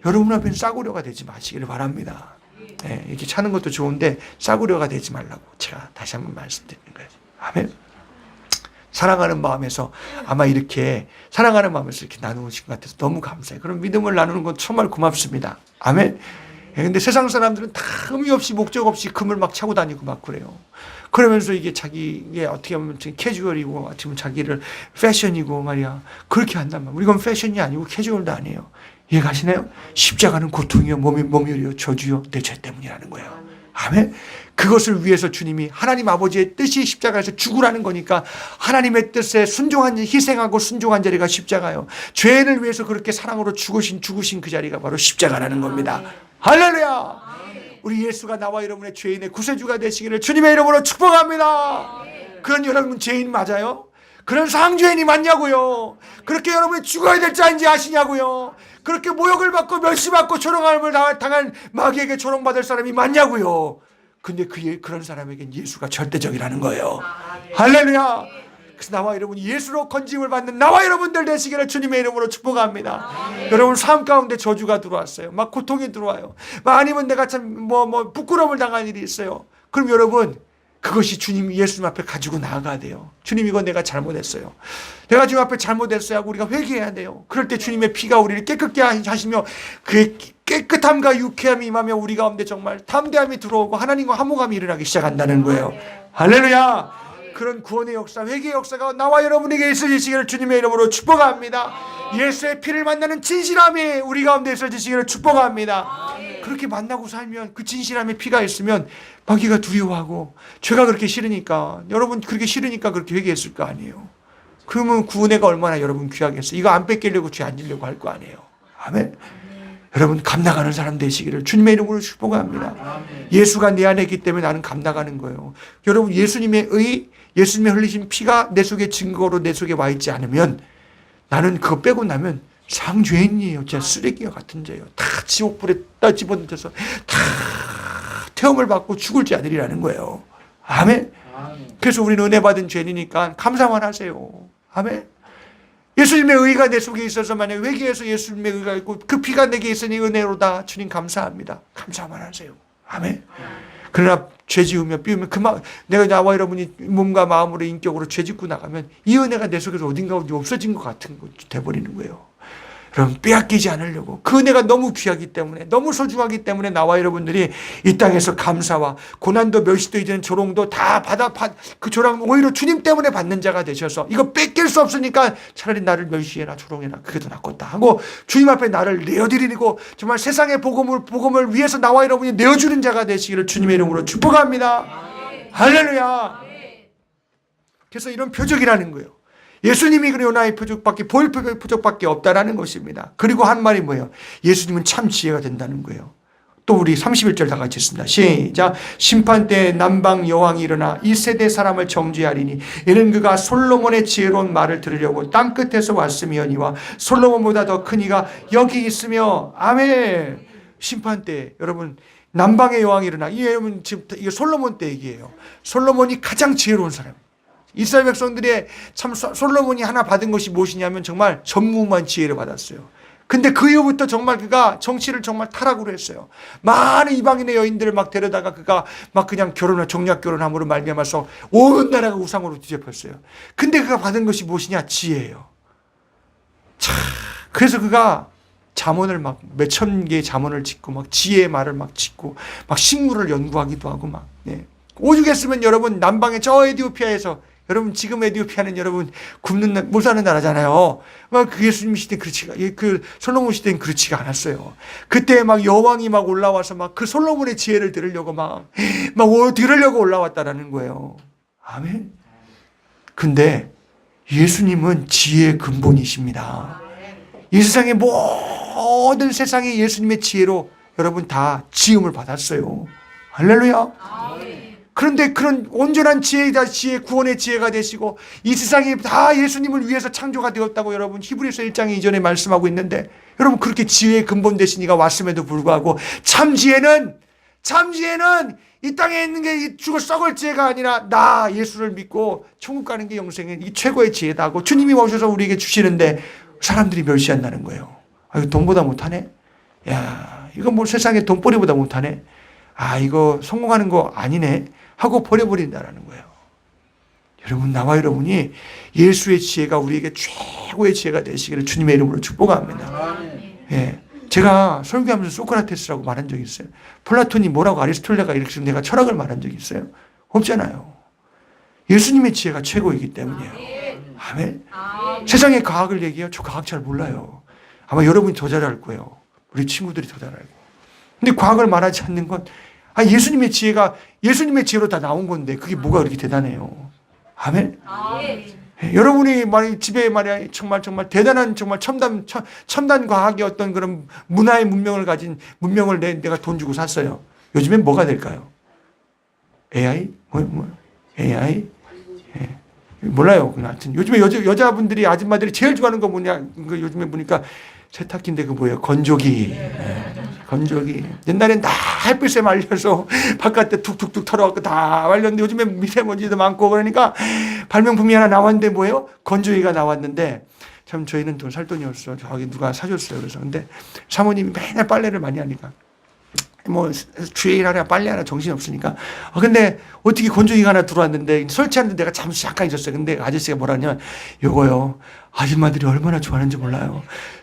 여러분 앞에는 싸구려가 되지 마시기를 바랍니다. 네, 이렇게 차는 것도 좋은데 싸구려가 되지 말라고 제가 다시 한번 말씀드리는 거예요. 아멘. 사랑하는 마음에서 아마 이렇게 사랑하는 마음에서 이렇게 나누신 것 같아서 너무 감사해요. 그럼 믿음을 나누는 건 정말 고맙습니다. 아멘. 근데 세상 사람들은 다 의미 없이 목적 없이 금을 막 차고 다니고 막 그래요. 그러면서 이게 자기의 어떻게 보면 캐주얼이고 어떻게 보면 자기를 패션이고 말이야. 그렇게 한단 말이야. 이건 패션이 아니고 캐주얼도 아니에요. 이해가시나요? 십자가는 고통이요 모멸이요 저주요 내 죄 때문이라는 거예요. 아멘. 그것을 위해서 주님이 하나님 아버지의 뜻이 십자가에서 죽으라는 거니까 하나님의 뜻에 순종한 희생하고 순종한 자리가 십자가요. 죄인을 위해서 그렇게 사랑으로 죽으신 그 자리가 바로 십자가라는 겁니다. 할렐루야. 우리 예수가 나와 여러분의 죄인의 구세주가 되시기를 주님의 이름으로 축복합니다. 그런 여러분 죄인 맞아요? 그런 상죄인이 맞냐고요? 그렇게 여러분이 죽어야 될 자인지 아시냐고요? 그렇게 모욕을 받고 멸시받고 조롱함을 당한 마귀에게 조롱받을 사람이 맞냐고요? 근데 그런 사람에겐 예수가 절대적이라는 거예요. 할렐루야. 그래서 나와 여러분이 예수로 건짐을 받는 나와 여러분들 되시기를 주님의 이름으로 축복합니다. 여러분 삶 가운데 저주가 들어왔어요. 막 고통이 들어와요. 막 아니면 내가 참 부끄러움을 당한 일이 있어요. 그럼 여러분 그것이 주님 예수님 앞에 가지고 나아가야 돼요. 주님 이거 내가 잘못했어요. 내가 주님 앞에 잘못했어요 하고 우리가 회개해야 돼요. 그럴 때 주님의 피가 우리를 깨끗게 하시며 그의 깨끗함과 유쾌함이 임하며 우리 가운데 정말 담대함이 들어오고 하나님과 화목함이 일어나기 시작한다는 거예요. 할렐루야. 그런 구원의 역사, 회개의 역사가 나와 여러분에게 있어지시기를 주님의 이름으로 축복합니다. 예수의 피를 만나는 진실함이 우리 가운데 있어지시기를 축복합니다. 그렇게 만나고 살면 그 진실함의 피가 있으면 마귀가 두려워하고 죄가 그렇게 싫으니까 여러분 그렇게 싫으니까 그렇게 회개했을 거 아니에요. 그러면 구원회가 얼마나 여러분 귀하겠어요. 이거 안 뺏기려고 죄 안 지려고 할 거 아니에요. 아멘. 여러분 감나가는 사람 되시기를 주님의 이름으로 축복합니다. 예수가 내 안에 있기 때문에 나는 감나가는 거예요. 여러분 예수님의 흘리신 피가 내 속에 증거로 내 속에 와 있지 않으면 나는 그거 빼고 나면 상죄인이에요. 진짜 쓰레기와 같은 죄예요. 다 지옥불에 집어넣어서 다 태움을 받고 죽을 자들이라는 거예요. 아멘. 그래서 우리는 은혜 받은 죄인이니까 감사만 하세요. 아멘. 예수님의 의가 내 속에 있어서 만약에 회개해서 예수님의 의가 있고 그 피가 내게 있으니 은혜로다. 주님 감사합니다. 감사만 하세요. 아멘. 그러나 죄 지으며 삐우면 내가 나와 여러분이 몸과 마음으로 인격으로 죄 짓고 나가면 이 은혜가 내 속에서 어딘가 없어진 것 같은 거 돼버리는 거예요. 여러분 빼앗기지 않으려고 그 은혜가 너무 귀하기 때문에 너무 소중하기 때문에 나와 여러분들이 이 땅에서 감사와 고난도 멸시도 이제는 조롱도 다 그 조롱 오히려 주님 때문에 받는 자가 되셔서 이거 뺏길 수 없으니까 차라리 나를 멸시해라 조롱해라 그게 더 낫겠다 하고 주님 앞에 나를 내어드리고 정말 세상의 복음을 위해서 나와 여러분이 내어주는 자가 되시기를 주님의 이름으로 축복합니다. 할렐루야. 그래서 이런 표적이라는 거예요. 예수님이 그래요 나의 표적밖에 보일 표적밖에 없다라는 것입니다. 그리고 한 말이 뭐예요? 예수님은 참 지혜가 된다는 거예요. 또 우리 31절 다 같이 했습니다. 시작. 심판 때 남방 여왕이 일어나 이 세대 사람을 정죄하리니 이는 그가 솔로몬의 지혜로운 말을 들으려고 땅 끝에서 왔으며니와 솔로몬보다 더 큰 이가 여기 있으며. 아멘. 심판 때 여러분 남방의 여왕이 일어나. 이 여러분 지금 이게 솔로몬 때 얘기예요. 솔로몬이 가장 지혜로운 사람. 이스라엘 백성들의 참 솔로몬이 하나 받은 것이 무엇이냐면 정말 전무후무한 지혜를 받았어요. 근데 그 이후부터 정말 그가 정치를 정말 타락으로 했어요. 많은 이방인의 여인들을 막 데려다가 그가 막 그냥 정략 결혼함으로 말미암아서 온 나라가 우상으로 뒤집혔어요. 근데 그가 받은 것이 무엇이냐? 지혜예요. 참, 그래서 그가 잠언을 막 몇천 개의 잠언을 짓고 막 지혜의 말을 막 짓고 막 식물을 연구하기도 하고 막. 네. 오죽했으면 여러분 남방의 저 에티오피아에서 여러분 지금 에티오피아는 여러분 굶는 못 사는 나라잖아요. 막 그 예수님 시대 그 솔로몬 시대는 그렇지가 않았어요. 그때 막 여왕이 막 올라와서 막 그 솔로몬의 지혜를 들으려고 막 들으려고 올라왔다라는 거예요. 아멘. 근데 예수님은 지혜의 근본이십니다. 이 세상의 모든 세상이 예수님의 지혜로 여러분 다 지음을 받았어요. 할렐루야. 그런데 그런 온전한 지혜이다 구원의 지혜가 되시고 이 세상이 다 예수님을 위해서 창조가 되었다고 여러분 히브리서 1장에 이전에 말씀하고 있는데 여러분 그렇게 지혜의 근본 되신 이가 왔음에도 불구하고 참 지혜는 이 땅에 있는 게 죽어 썩을 지혜가 아니라 나 예수를 믿고 천국 가는 게 영생의 이 최고의 지혜다 하고 주님이 오셔서 우리에게 주시는데 사람들이 멸시한다는 거예요. 아, 이거 돈보다 못하네? 야, 이거 뭐 세상에 돈벌이보다 못하네? 아, 이거 성공하는 거 아니네? 하고 버려버린다는 거예요. 여러분, 나와 여러분이 예수의 지혜가 우리에게 최고의 지혜가 되시기를 주님의 이름으로 축복합니다. 예. 제가 설교하면서 소크라테스라고 말한 적이 있어요. 플라톤이 뭐라고 아리스토텔레가 이렇게 해서 내가 철학을 말한 적이 있어요? 없잖아요. 예수님의 지혜가 최고이기 때문이에요. 아멘. 세상의 과학을 얘기해요. 저 과학 잘 몰라요. 아마 여러분이 더 잘할 거예요. 우리 친구들이 더 잘 알고. 근데 과학을 말하지 않는 건 예수님의 지혜가 예수님의 지혜로 다 나온 건데 그게 뭐가 그렇게 대단해요. 아멘. 여러분이 집에 정말 대단한 정말 첨단 과학의 어떤 그런 문화의 문명을 가진 문명을 내가 돈 주고 샀어요. 요즘엔 뭐가 될까요? AI? AI? 예. 몰라요. 하여튼 요즘에 여자분들이 아줌마들이 제일 좋아하는 거 뭐냐? 요즘에 보니까 세탁기인데 그 뭐예요? 건조기. 예. 건조기. 옛날엔 다 햇빛에 말려서 바깥에 툭툭툭 털어갖고 다 말렸는데 요즘에 미세먼지도 많고 그러니까 발명품이 하나 나왔는데 뭐예요? 건조기가 나왔는데 참 저희는 돈 살 돈이 없어. 저기 누가 사줬어요. 그래서 근데 사모님이 맨날 빨래를 많이 하니까 뭐 주일 하나 빨래 하나 정신 없으니까 근데 어떻게 건조기가 하나 들어왔는데 설치하는데 내가 잠깐 있었어요. 근데 아저씨가 뭐라냐면 요거요 아줌마들이 얼마나 좋아하는지 몰라요.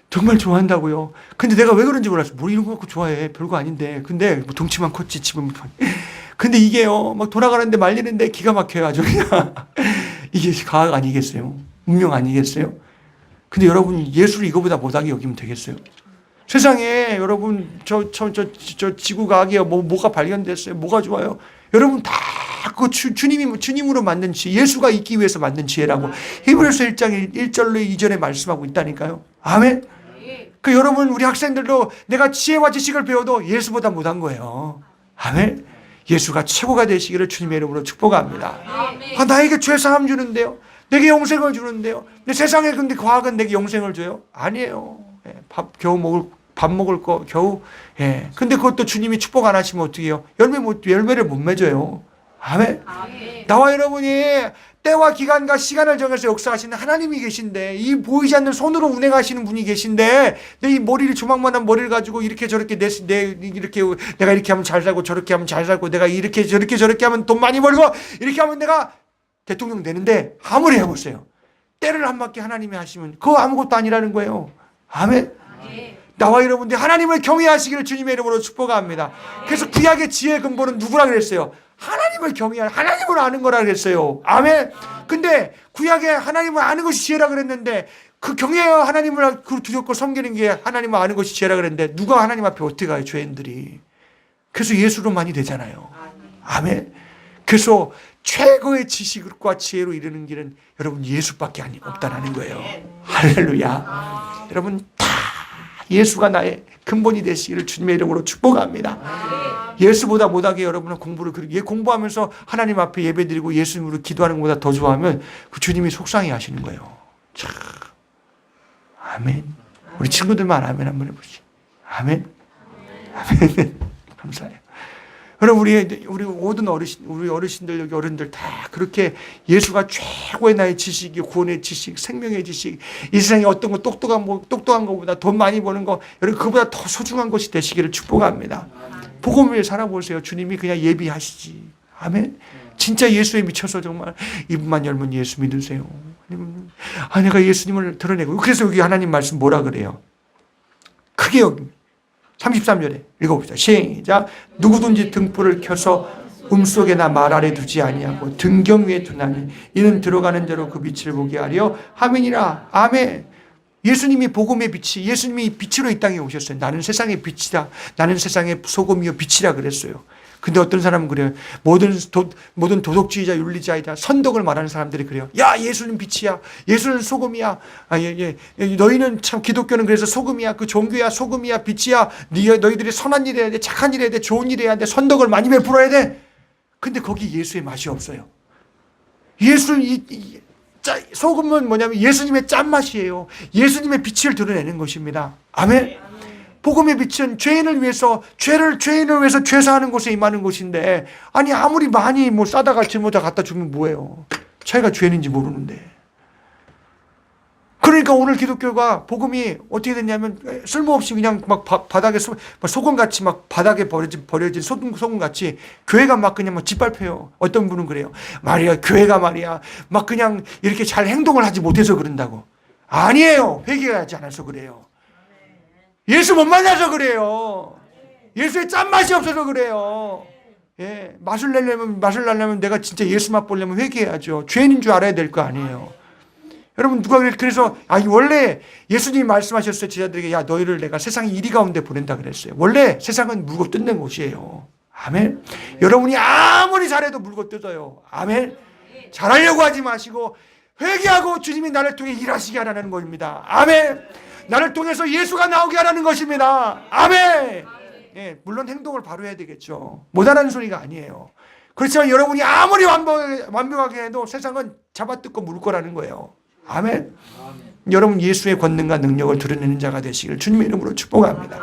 정말 좋아한다고요. 근데 내가 왜 그런지 몰랐어. 뭐 이런 거 갖고 좋아해. 별거 아닌데. 근데 뭐 덩치만 컸지 집은. 근데 이게요 막 돌아가는데 말리는데 기가 막혀요 아주 그냥. 이게 과학 아니겠어요? 문명 아니겠어요? 근데 여러분 예수를 이거보다 못하게 여기면 되겠어요? 세상에 여러분 저 지구과학에 뭐가 발견됐어요? 뭐가 좋아요? 여러분 다 그 주님으로 만든 지혜, 예수가 있기 위해서 만든 지혜라고 히브리서 1장 1절로 2절에 말씀하고 있다니까요. 아멘. 그 여러분 우리 학생들도 내가 지혜와 지식을 배워도 예수보다 못한 거예요. 아멘. 예수가 최고가 되시기를 주님의 이름으로 축복합니다. 나에게 죄사함 주는데요. 내게 영생을 주는데요. 근데 세상에 근데 과학은 내게 영생을 줘요? 아니에요. 밥 먹을 거 겨우. 예. 근데 그것도 주님이 축복 안 하시면 어떻게 해요? 열매를 못 맺어요. 아멘. 나와 여러분이 때와 기간과 시간을 정해서 역사하시는 하나님이 계신데 이 보이지 않는 손으로 운행하시는 분이 계신데 내 이 머리를 조망만한 머리를 가지고 이렇게 저렇게 이렇게 내가 이렇게 하면 잘 살고 저렇게 하면 잘 살고 내가 이렇게 저렇게 하면 돈 많이 벌고 이렇게 하면 내가 대통령 되는데 아무리 해보세요. 때를 안 맞게 하나님이 하시면 그거 아무것도 아니라는 거예요. 아멘. 나와 여러분들 하나님을 경외하시기를 주님의 이름으로 축복합니다. 그래서 구약의 지혜의 근본은 누구라 그랬어요? 하나님을 경외하는 하나님을 아는 거라 그랬어요. 아멘. 근데 구약에 하나님을 아는 것이 지혜라 그랬는데 그 경외하여 하나님을 두렵고 섬기는 게 하나님을 아는 것이 지혜라 그랬는데 누가 하나님 앞에 어떻게 가요? 죄인들이. 그래서 예수로 많이 되잖아요. 아멘. 그래서 최고의 지식과 지혜로 이르는 길은 여러분 예수밖에 없다라는 거예요. 할렐루야. 여러분 다 예수가 나의 근본이 되시기를 주님의 이름으로 축복합니다. 예수보다 못하게 여러분은 공부를 그렇게 공부하면서 하나님 앞에 예배드리고 예수님으로 기도하는 것보다 더 좋아하면 그 주님이 속상해 하시는 거예요. 참. 아멘. 우리 친구들만 아멘 한번 해보시죠. 아멘. 아멘. 감사해요. 그럼 우리 모든 우리 어르신들, 여기 어른들 다 그렇게 예수가 최고의 나의 지식이 구원의 지식, 생명의 지식, 이 세상에 어떤 거 똑똑한 것보다 돈 많이 버는 거, 여러분 그보다 더 소중한 것이 되시기를 축복합니다. 복음을 위해 살아보세요. 주님이 그냥 예비하시지. 아멘. 진짜 예수에 미쳐서 정말 입만 열면 예수 믿으세요. 내가 예수님을 드러내고. 그래서 여기 하나님 말씀 뭐라 그래요? 크게 여기 33절에 읽어봅시다. 시작. 누구든지 등불을 켜서 음속에나 말 아래 두지 아니하고 등경 위에 두나니 이는 들어가는 대로 그 빛을 보게 하려 함이니라. 아멘. 예수님이 복음의 빛이, 예수님이 빛으로 이 땅에 오셨어요. 나는 세상의 빛이다. 나는 세상의 소금이요 빛이라 그랬어요. 근데 어떤 사람은 그래요. 모든 도덕주의자, 윤리자이다. 선덕을 말하는 사람들이 그래요. 야, 예수는 빛이야. 예수는 소금이야. 너희는 참 기독교는 그래서 소금이야. 그 종교야, 소금이야, 빛이야. 너희들이 선한 일 해야 돼. 착한 일 해야 돼. 좋은 일 해야 돼. 선덕을 많이 베풀어야 돼. 근데 거기 예수의 맛이 없어요. 소금은 뭐냐면 예수님의 짠맛이에요. 예수님의 빛을 드러내는 것입니다. 아멘. 복음의 빛은 죄인을 위해서 죄사하는 곳에 임하는 곳인데, 아니 아무리 많이 싸다가 잘못다 갖다 주면 뭐예요? 자기가 죄인인지 모르는데. 그러니까 오늘 기독교가 복음이 어떻게 됐냐면 쓸모없이 그냥 막 바닥에 소금같이 막 바닥에 버려진 소금같이 교회가 막 그냥 막 짓밟혀요. 어떤 분은 그래요. 말이야, 교회가 말이야 막 그냥 이렇게 잘 행동을 하지 못해서 그런다고. 아니에요. 회개하지 않아서 그래요. 예수 못 만나서 그래요. 예수의 짠맛이 없어서 그래요. 예, 맛을 내려면 내가 진짜 예수 맛 보려면 회개해야죠. 죄인인 줄 알아야 될 거 아니에요. 여러분 그래서 원래 예수님이 말씀하셨어요. 제자들에게 야 너희를 내가 세상 이리 가운데 보낸다 그랬어요. 원래 세상은 물고 뜯는 곳이에요. 아멘. 여러분이 아무리 잘해도 물고 뜯어요. 아멘. 잘하려고 하지 마시고 회개하고 주님이 나를 통해 일하시게 하라는 것입니다. 아멘. 나를 통해서 예수가 나오게 하라는 것입니다. 아멘. 예, 물론 행동을 바로 해야 되겠죠. 못하라는 소리가 아니에요. 그렇지만 여러분이 아무리 완벽하게 해도 세상은 잡아뜯고 물 거라는 거예요. 아멘. 여러분 예수의 권능과 능력을 드러내는 자가 되시길 주님의 이름으로 축복합니다.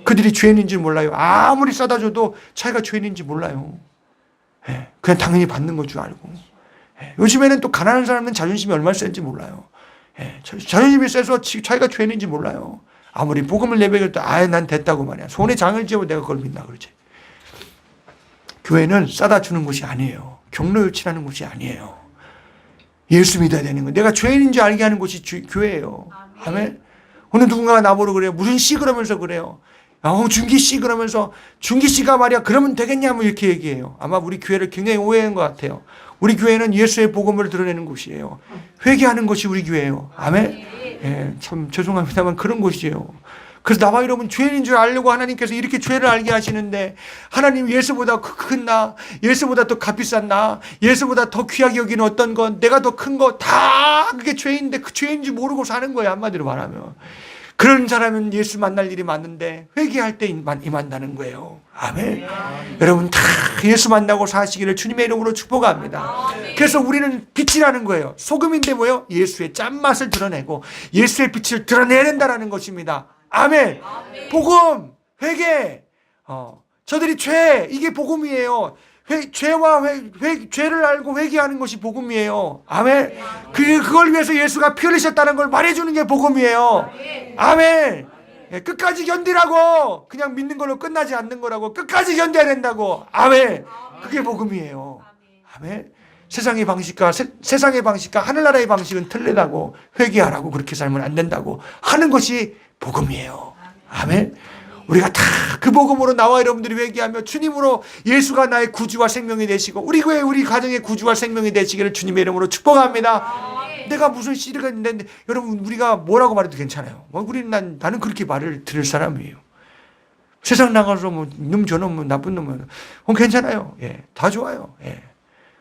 그들이 죄인인지 몰라요. 아무리 싸다 줘도 자기가 죄인인지 몰라요. 예, 그냥 당연히 받는 걸 줄 알고. 예, 요즘에는 또 가난한 사람은 자존심이 얼마나 센지 몰라요. 예, 자존심이 세서 자기가 죄인인지 몰라요. 아무리 복음을 내뱉어도 난 됐다고 말이야. 손에 장을 쥐고 내가 그걸 믿나 그러지. 교회는 싸다 주는 곳이 아니에요. 경로요치라는 곳이 아니에요. 예수 믿어야 되는 거. 내가 죄인인지 알게 하는 곳이 교회예요. 아멘. 오늘 누군가가 나보러 그래요. 무슨 씨 그러면서 그래요. 준기 씨 그러면서 준기 씨가 말이야 그러면 되겠냐면 이렇게 얘기해요. 아마 우리 교회를 굉장히 오해한 것 같아요. 우리 교회는 예수의 복음을 드러내는 곳이에요. 회개하는 것이 우리 교회예요. 아멘. 예, 참 죄송합니다만 그런 곳이에요. 그래서 나와 여러분 죄인인 줄 알려고 하나님께서 이렇게 죄를 알게 하시는데 하나님 예수보다 큰 나, 예수보다 더 값비싼 나, 예수보다 더 귀하게 여기는 어떤 건 내가 더 큰 거 다 그게 죄인인데 그 죄인인지 모르고 사는 거예요. 한마디로 말하면. 그런 사람은 예수 만날 일이 많은데 회개할 때 임한다는 거예요. 아멘. 여러분 다 예수 만나고 사시기를 주님의 이름으로 축복합니다. 그래서 우리는 빛이라는 거예요. 소금인데 뭐예요? 예수의 짠맛을 드러내고 예수의 빛을 드러내야 된다는 것입니다. 아멘. 복음, 회개, 저들이 죄, 이게 복음이에요. 죄를 알고 회개하는 것이 복음이에요. 아멘. 그걸 위해서 예수가 피 흘리셨다는 걸 말해주는 게 복음이에요. 아멘. 끝까지 견디라고. 그냥 믿는 걸로 끝나지 않는 거라고. 끝까지 견뎌야 된다고. 아멘. 그게 복음이에요. 아멘. 세상의 방식과 하늘나라의 방식은 틀리다고. 회개하라고. 그렇게 살면 안 된다고 하는 것이 복음이에요. 아멘. 우리가 다 그 복음으로 나와 여러분들이 회개하며 주님으로 예수가 나의 구주와 생명이 되시고 우리 교회 우리 가정의 구주와 생명이 되시기를 주님의 이름으로 축복합니다. 내가 무슨 씨가 있는데 여러분 우리가 뭐라고 말해도 괜찮아요. 나는 그렇게 말을 들을 사람이에요. 세상 나가서 놈 저놈 나쁜 놈은 괜찮아요. 예, 다 좋아요. 예.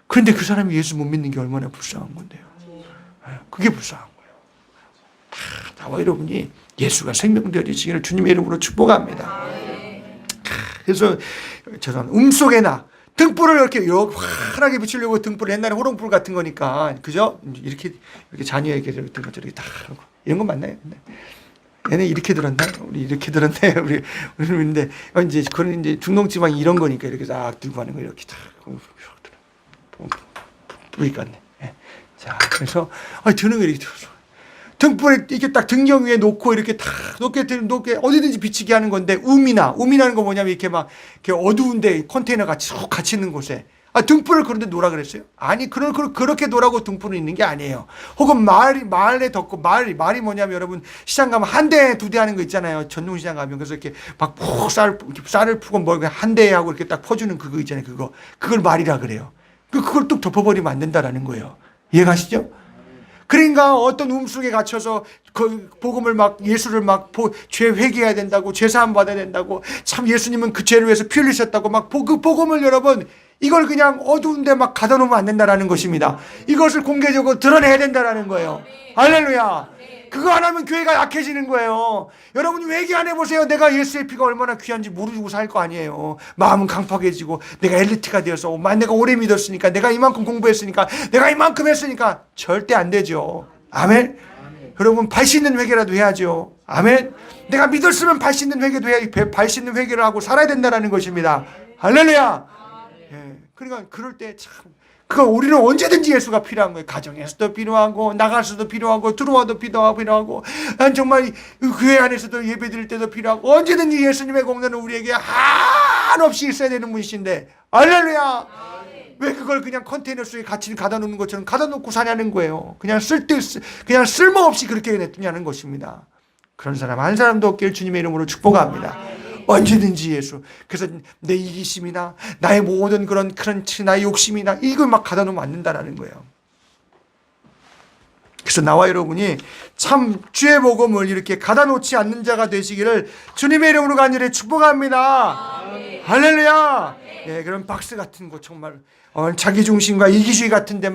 그런데 그 사람이 예수 못 믿는 게 얼마나 불쌍한 건데요. 그게 불쌍한 거예요. 나와 여러분이 예수가 생명 되어지시기를 주님의 이름으로 축복합니다. 그래서 죄송합니다. 속에나 등불을 이렇게 환하게 비추려고 등불을 옛날에 호롱불 같은 거니까 그죠? 이렇게 자녀에게 이렇게 다 이런 거 맞나요? 얘네 이렇게 들었나? 우리 이렇게 들었네. 우리인데 이제 그런 이제 중동지방이 이런 거니까 이렇게 딱 들고 가는 거 이렇게 딱 뿌리 같네. 자, 그래서 드는 거 이렇게 들어서 등불에 이렇게 딱 등경 위에 놓고 이렇게 탁 높게 어디든지 비치게 하는 건데 우미라는 거 뭐냐면 이렇게 막 이렇게 어두운데 컨테이너가 쭉 갇혀 있는 곳에 등불을 그런데 놓으라 그랬어요? 아니, 그렇게 놓으라고 등불은 있는 게 아니에요. 혹은 마을에 덮고 말이 뭐냐면 여러분 시장 가면 한 대, 두 대 하는 거 있잖아요. 전통시장 가면 그래서 이렇게 막 푹 쌀을 푸고 뭘 한 대 하고 이렇게 딱 퍼주는 그거 있잖아요. 그걸 말이라 그래요. 그걸 뚝 덮어버리면 안 된다라는 거예요. 이해가시죠? 그러니까 어떤 속에 갇혀서 그 복음을 예수를 죄 회개해야 된다고, 죄 사함 받아야 된다고, 참 예수님은 그 죄를 위해서 피 흘리셨다고 그 복음을 여러분 이걸 그냥 어두운데 가다 놓으면 안 된다라는 것입니다. 이것을 공개적으로 드러내야 된다라는 거예요. 할렐루야. 그거 안 하면 교회가 약해지는 거예요. 여러분이 회개 안 해보세요. 내가 예수의 피가 얼마나 귀한지 모르고 살 거 아니에요. 마음은 강팍해지고 내가 엘리트가 되어서 내가 오래 믿었으니까, 내가 이만큼 공부했으니까, 내가 이만큼 했으니까 절대 안 되죠. 아멘. 여러분 발 씻는 회개라도 해야죠. 아멘. 내가 믿었으면 발 씻는 회개도 해야, 발 씻는 회개를 하고 살아야 된다는 것입니다. 할렐루야. 그러니까 그럴 때 참 우리는 언제든지 예수가 필요한 거예요. 가정에서도 필요하고, 나가서도 필요하고, 들어와도 필요하고, 정말 교회 안에서도 예배 드릴 때도 필요하고, 언제든지 예수님의 공로는 우리에게 한없이 있어야 되는 분이신데, 할렐루야! 왜 그걸 그냥 컨테이너 속에 같이 가다 놓는 것처럼 가다 놓고 사냐는 거예요. 그냥 쓸모없이 그렇게 냈냐는 것입니다. 그런 사람 한 사람도 없길 주님의 이름으로 축복합니다. 언제든지 예수. 그래서 내 이기심이나 나의 모든 그런 나의 욕심이나 이걸 가다 놓으면 안 된다는 거예요. 그래서 나와 여러분이 참 주의 복음을 이렇게 가다 놓지 않는 자가 되시기를 주님의 이름으로 간절히 축복합니다. 할렐루야. 그런 박스 같은 거 정말 자기중심과 이기주의 같은데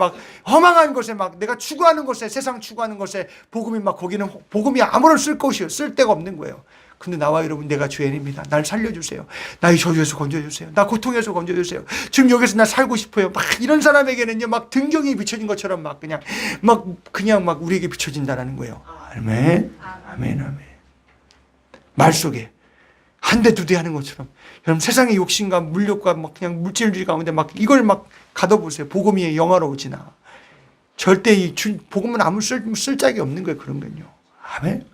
허망한 곳에 내가 추구하는 곳에, 세상 추구하는 곳에 복음이 거기는 복음이 아무런 쓸 데가 없는 거예요. 근데 나와 여러분, 내가 죄인입니다. 날 살려주세요. 나의 저주에서 건져주세요. 나 고통에서 건져주세요. 지금 여기서 나 살고 싶어요. 이런 사람에게는요, 등경이 비춰진 것처럼 그냥 우리에게 비춰진다라는 거예요. 아멘. 아멘. 말 속에 한 대 두 대 하는 것처럼 여러분 세상의 욕심과 물욕과 그냥 물질주의 가운데 이걸 가둬보세요. 복음이 영화로우지나 절대 복음은 아무 쓸짝이 없는 거예요. 그런 건요. 아멘.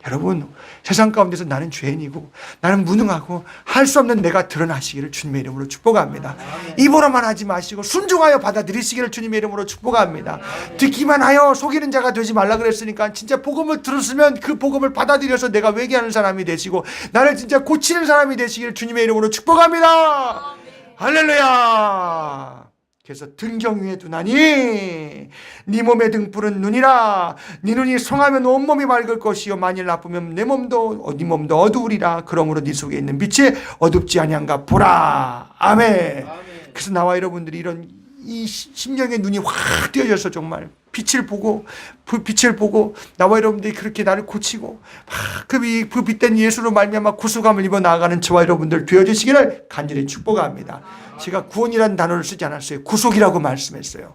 여러분 세상 가운데서 나는 죄인이고 나는 무능하고 할 수 없는 내가 드러나시기를 주님의 이름으로 축복합니다. 입으로만 하지 마시고 순종하여 받아들이시기를 주님의 이름으로 축복합니다. 듣기만 하여 속이는 자가 되지 말라 그랬으니까 진짜 복음을 들었으면 그 복음을 받아들여서 내가 회개하는 사람이 되시고 나를 진짜 고치는 사람이 되시기를 주님의 이름으로 축복합니다. 할렐루야. 그래서 등경 위에 두나니 네 몸의 등불은 눈이라. 네 눈이 성하면 온몸이 맑을 것이요 만일 나쁘면 네 몸도 어두우리라. 그러므로 네 속에 있는 빛이 어둡지 아니한가 보라. 아멘. 그래서 나와 여러분들이 이 심령의 눈이 확 띄어져서 정말 빛을 보고 나와 여러분들이 그렇게 나를 고치고 그 빛된 예수로 말미암아 구속함을 입어 나아가는 저와 여러분들 되어주시기를 간절히 축복합니다. 제가 구원이라는 단어를 쓰지 않았어요. 구속이라고 말씀했어요.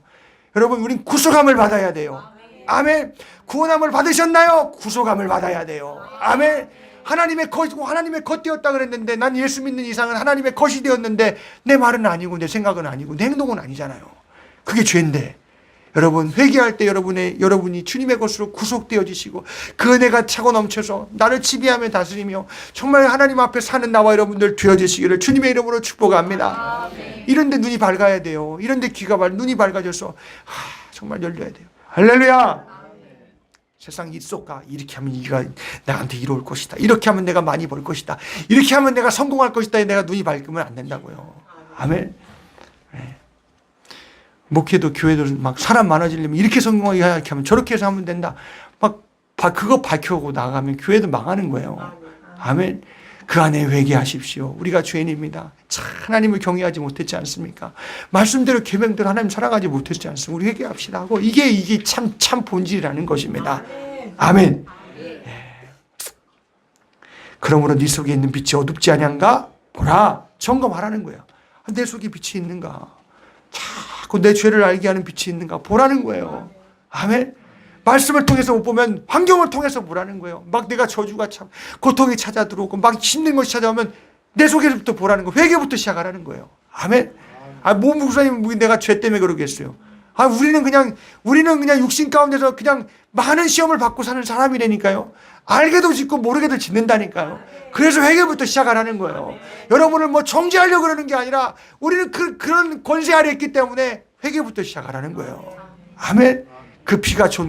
여러분, 우린 구속함을 받아야 돼요. 아멘. 구원함을 받으셨나요? 구속함을 받아야 돼요. 아멘. 하나님의 것 되었다 그랬는데 난 예수 믿는 이상은 하나님의 것이 되었는데 내 말은 아니고 내 생각은 아니고 내 행동은 아니잖아요. 그게 죄인데 여러분 회개할 때 여러분이 주님의 것으로 구속되어지시고 그 은혜가 차고 넘쳐서 나를 지배하며 다스리며 정말 하나님 앞에 사는 나와 여러분들 되어지시기를 주님의 이름으로 축복합니다. 이런 데 눈이 밝아야 돼요. 이런 데 눈이 밝아져서 정말 열려야 돼요. 할렐루야. 세상 일속가 이렇게 하면 이가 나한테 이로울 것이다. 이렇게 하면 내가 많이 벌 것이다. 이렇게 하면 내가 성공할 것이다. 내가 눈이 밝으면 안 된다고요. 아멘. 네. 목회도 교회도 사람 많아지려면 이렇게 성공하게 이렇게 하면 저렇게 해서 하면 된다. 그거 밝혀오고 나가면 교회도 망하는 거예요. 아멘. 그 안에 회개하십시오. 우리가 죄인입니다. 참 하나님을 경외하지 못했지 않습니까? 말씀대로 계명대로 하나님 사랑하지 못했지 않습니까? 우리 회개합시다 하고 이게 참 본질이라는 것입니다. 아멘. 그러므로 네 속에 있는 빛이 어둡지 아니한가? 보라. 점검하라는 거예요. 내 속에 빛이 있는가? 자꾸 내 죄를 알게 하는 빛이 있는가? 보라는 거예요. 아멘. 말씀을 통해서 못 보면 환경을 통해서 보라는 거예요. 막 내가 저주가 참 고통이 찾아 들어오고 막 힘든 것이 찾아오면 내 속에서부터 보라는 거예요. 회개부터 시작하라는 거예요. 아멘. 뭐 목사님 내가 죄 때문에 그러겠어요. 우리는 그냥 육신 가운데서 그냥 많은 시험을 받고 사는 사람이라니까요. 알게도 짓고 모르게도 짓는다니까요. 그래서 회개부터 시작하라는 거예요. 여러분을 뭐 정죄하려고 그러는 게 아니라 우리는 그런 권세 아래 있기 때문에 회개부터 시작하라는 거예요. 아멘.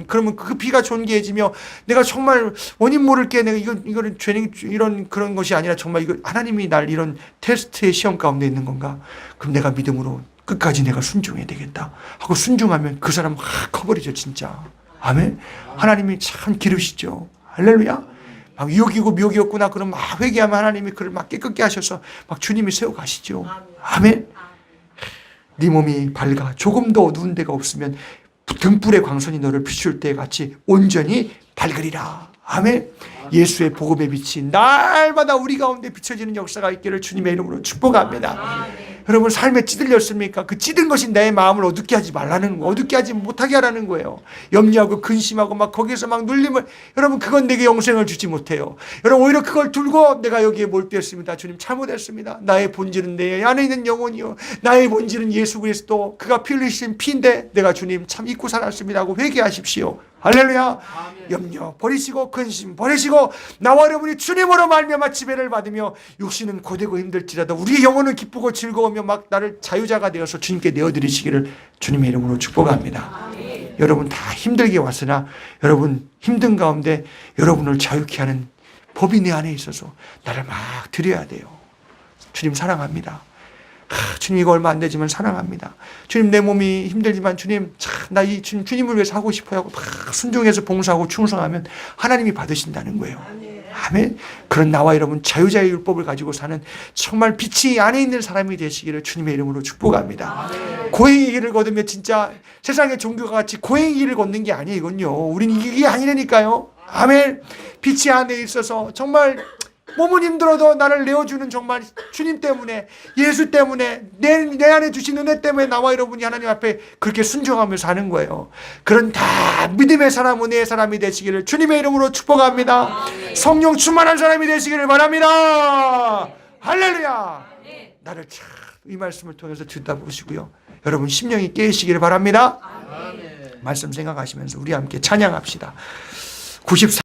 그러면 그 피가 존귀해지며 내가 정말 원인 모를게 내가 이거는 죄는 이런 그런 것이 아니라 정말 이거 하나님이 날 이런 테스트의 시험 가운데 있는 건가? 그럼 내가 믿음으로 끝까지 내가 순종해야 되겠다 하고 순종하면 그 사람 확 커버리죠 진짜. 아멘. 하나님이 참 기르시죠. 할렐루야. 막 유혹이고 미혹이었구나 그럼 막 회개하면 하나님이 그를 막 깨끗게 하셔서 막 주님이 세워가시죠. 아멘. 네 몸이 밝아 조금 더 어두운 데가 없으면 등불의 광선이 너를 비출 때 같이 온전히 밝으리라. 아멘. 예수의 복음의 빛이 날마다 우리 가운데 비춰지는 역사가 있기를 주님의 이름으로 축복합니다. 여러분 삶에 찌들렸습니까? 그 찌든 것이 내 마음을 어둡게 하지 말라는 거, 어둡게 하지 못하게 하라는 거예요. 염려하고 근심하고 막 거기에서 막 눌림을, 여러분 그건 내게 영생을 주지 못해요. 여러분 오히려 그걸 들고 내가 여기에 몰두했습니다. 주님 잘못했습니다. 나의 본질은 내 안에 있는 영혼이요, 나의 본질은 예수 그리스도, 그가 피 흘리신 피인데 내가 주님 참 잊고 살았습니다 하고 회개하십시오. 할렐루야. 아멘. 염려 버리시고 근심 버리시고 나와 여러분이 주님으로 말미암아 지배를 받으며 육신은 고되고 힘들지라도 우리의 영혼은 기쁘고 즐거우며 막 나를 자유자가 되어서 주님께 내어드리시기를 주님의 이름으로 축복합니다. 아멘. 여러분 다 힘들게 왔으나 여러분 힘든 가운데 여러분을 자유케 하는 법이 내 안에 있어서 나를 막 드려야 돼요. 주님 사랑합니다. 주님 이거 얼마 안 되지만 사랑합니다. 주님 내 몸이 힘들지만 주님 나 이 주님을 위해서 하고 싶어요 하고 막 순종해서 봉사하고 충성하면 하나님이 받으신다는 거예요. 아멘. 그런 나와 여러분 자유자의 율법을 가지고 사는 정말 빛이 안에 있는 사람이 되시기를 주님의 이름으로 축복합니다. 고행의 길을 걷으며 진짜 세상의 종교가 같이 고행의 길을 걷는 게 아니에요. 이건요. 우리는 이게 아니라니까요. 아멘. 빛이 안에 있어서 정말 몸은 힘들어도 나를 내어주는 정말 주님 때문에 예수 때문에 내 안에 주신 은혜 때문에 나와 여러분이 하나님 앞에 그렇게 순종하며 사는 거예요. 그런 다 믿음의 사람 은혜의 사람이 되시기를 주님의 이름으로 축복합니다. 성령 충만한 사람이 되시기를 바랍니다. 할렐루야. 나를 참 이 말씀을 통해서 듣다 보시고요. 여러분 심령이 깨시기를 바랍니다. 말씀 생각하시면서 우리 함께 찬양합시다. 94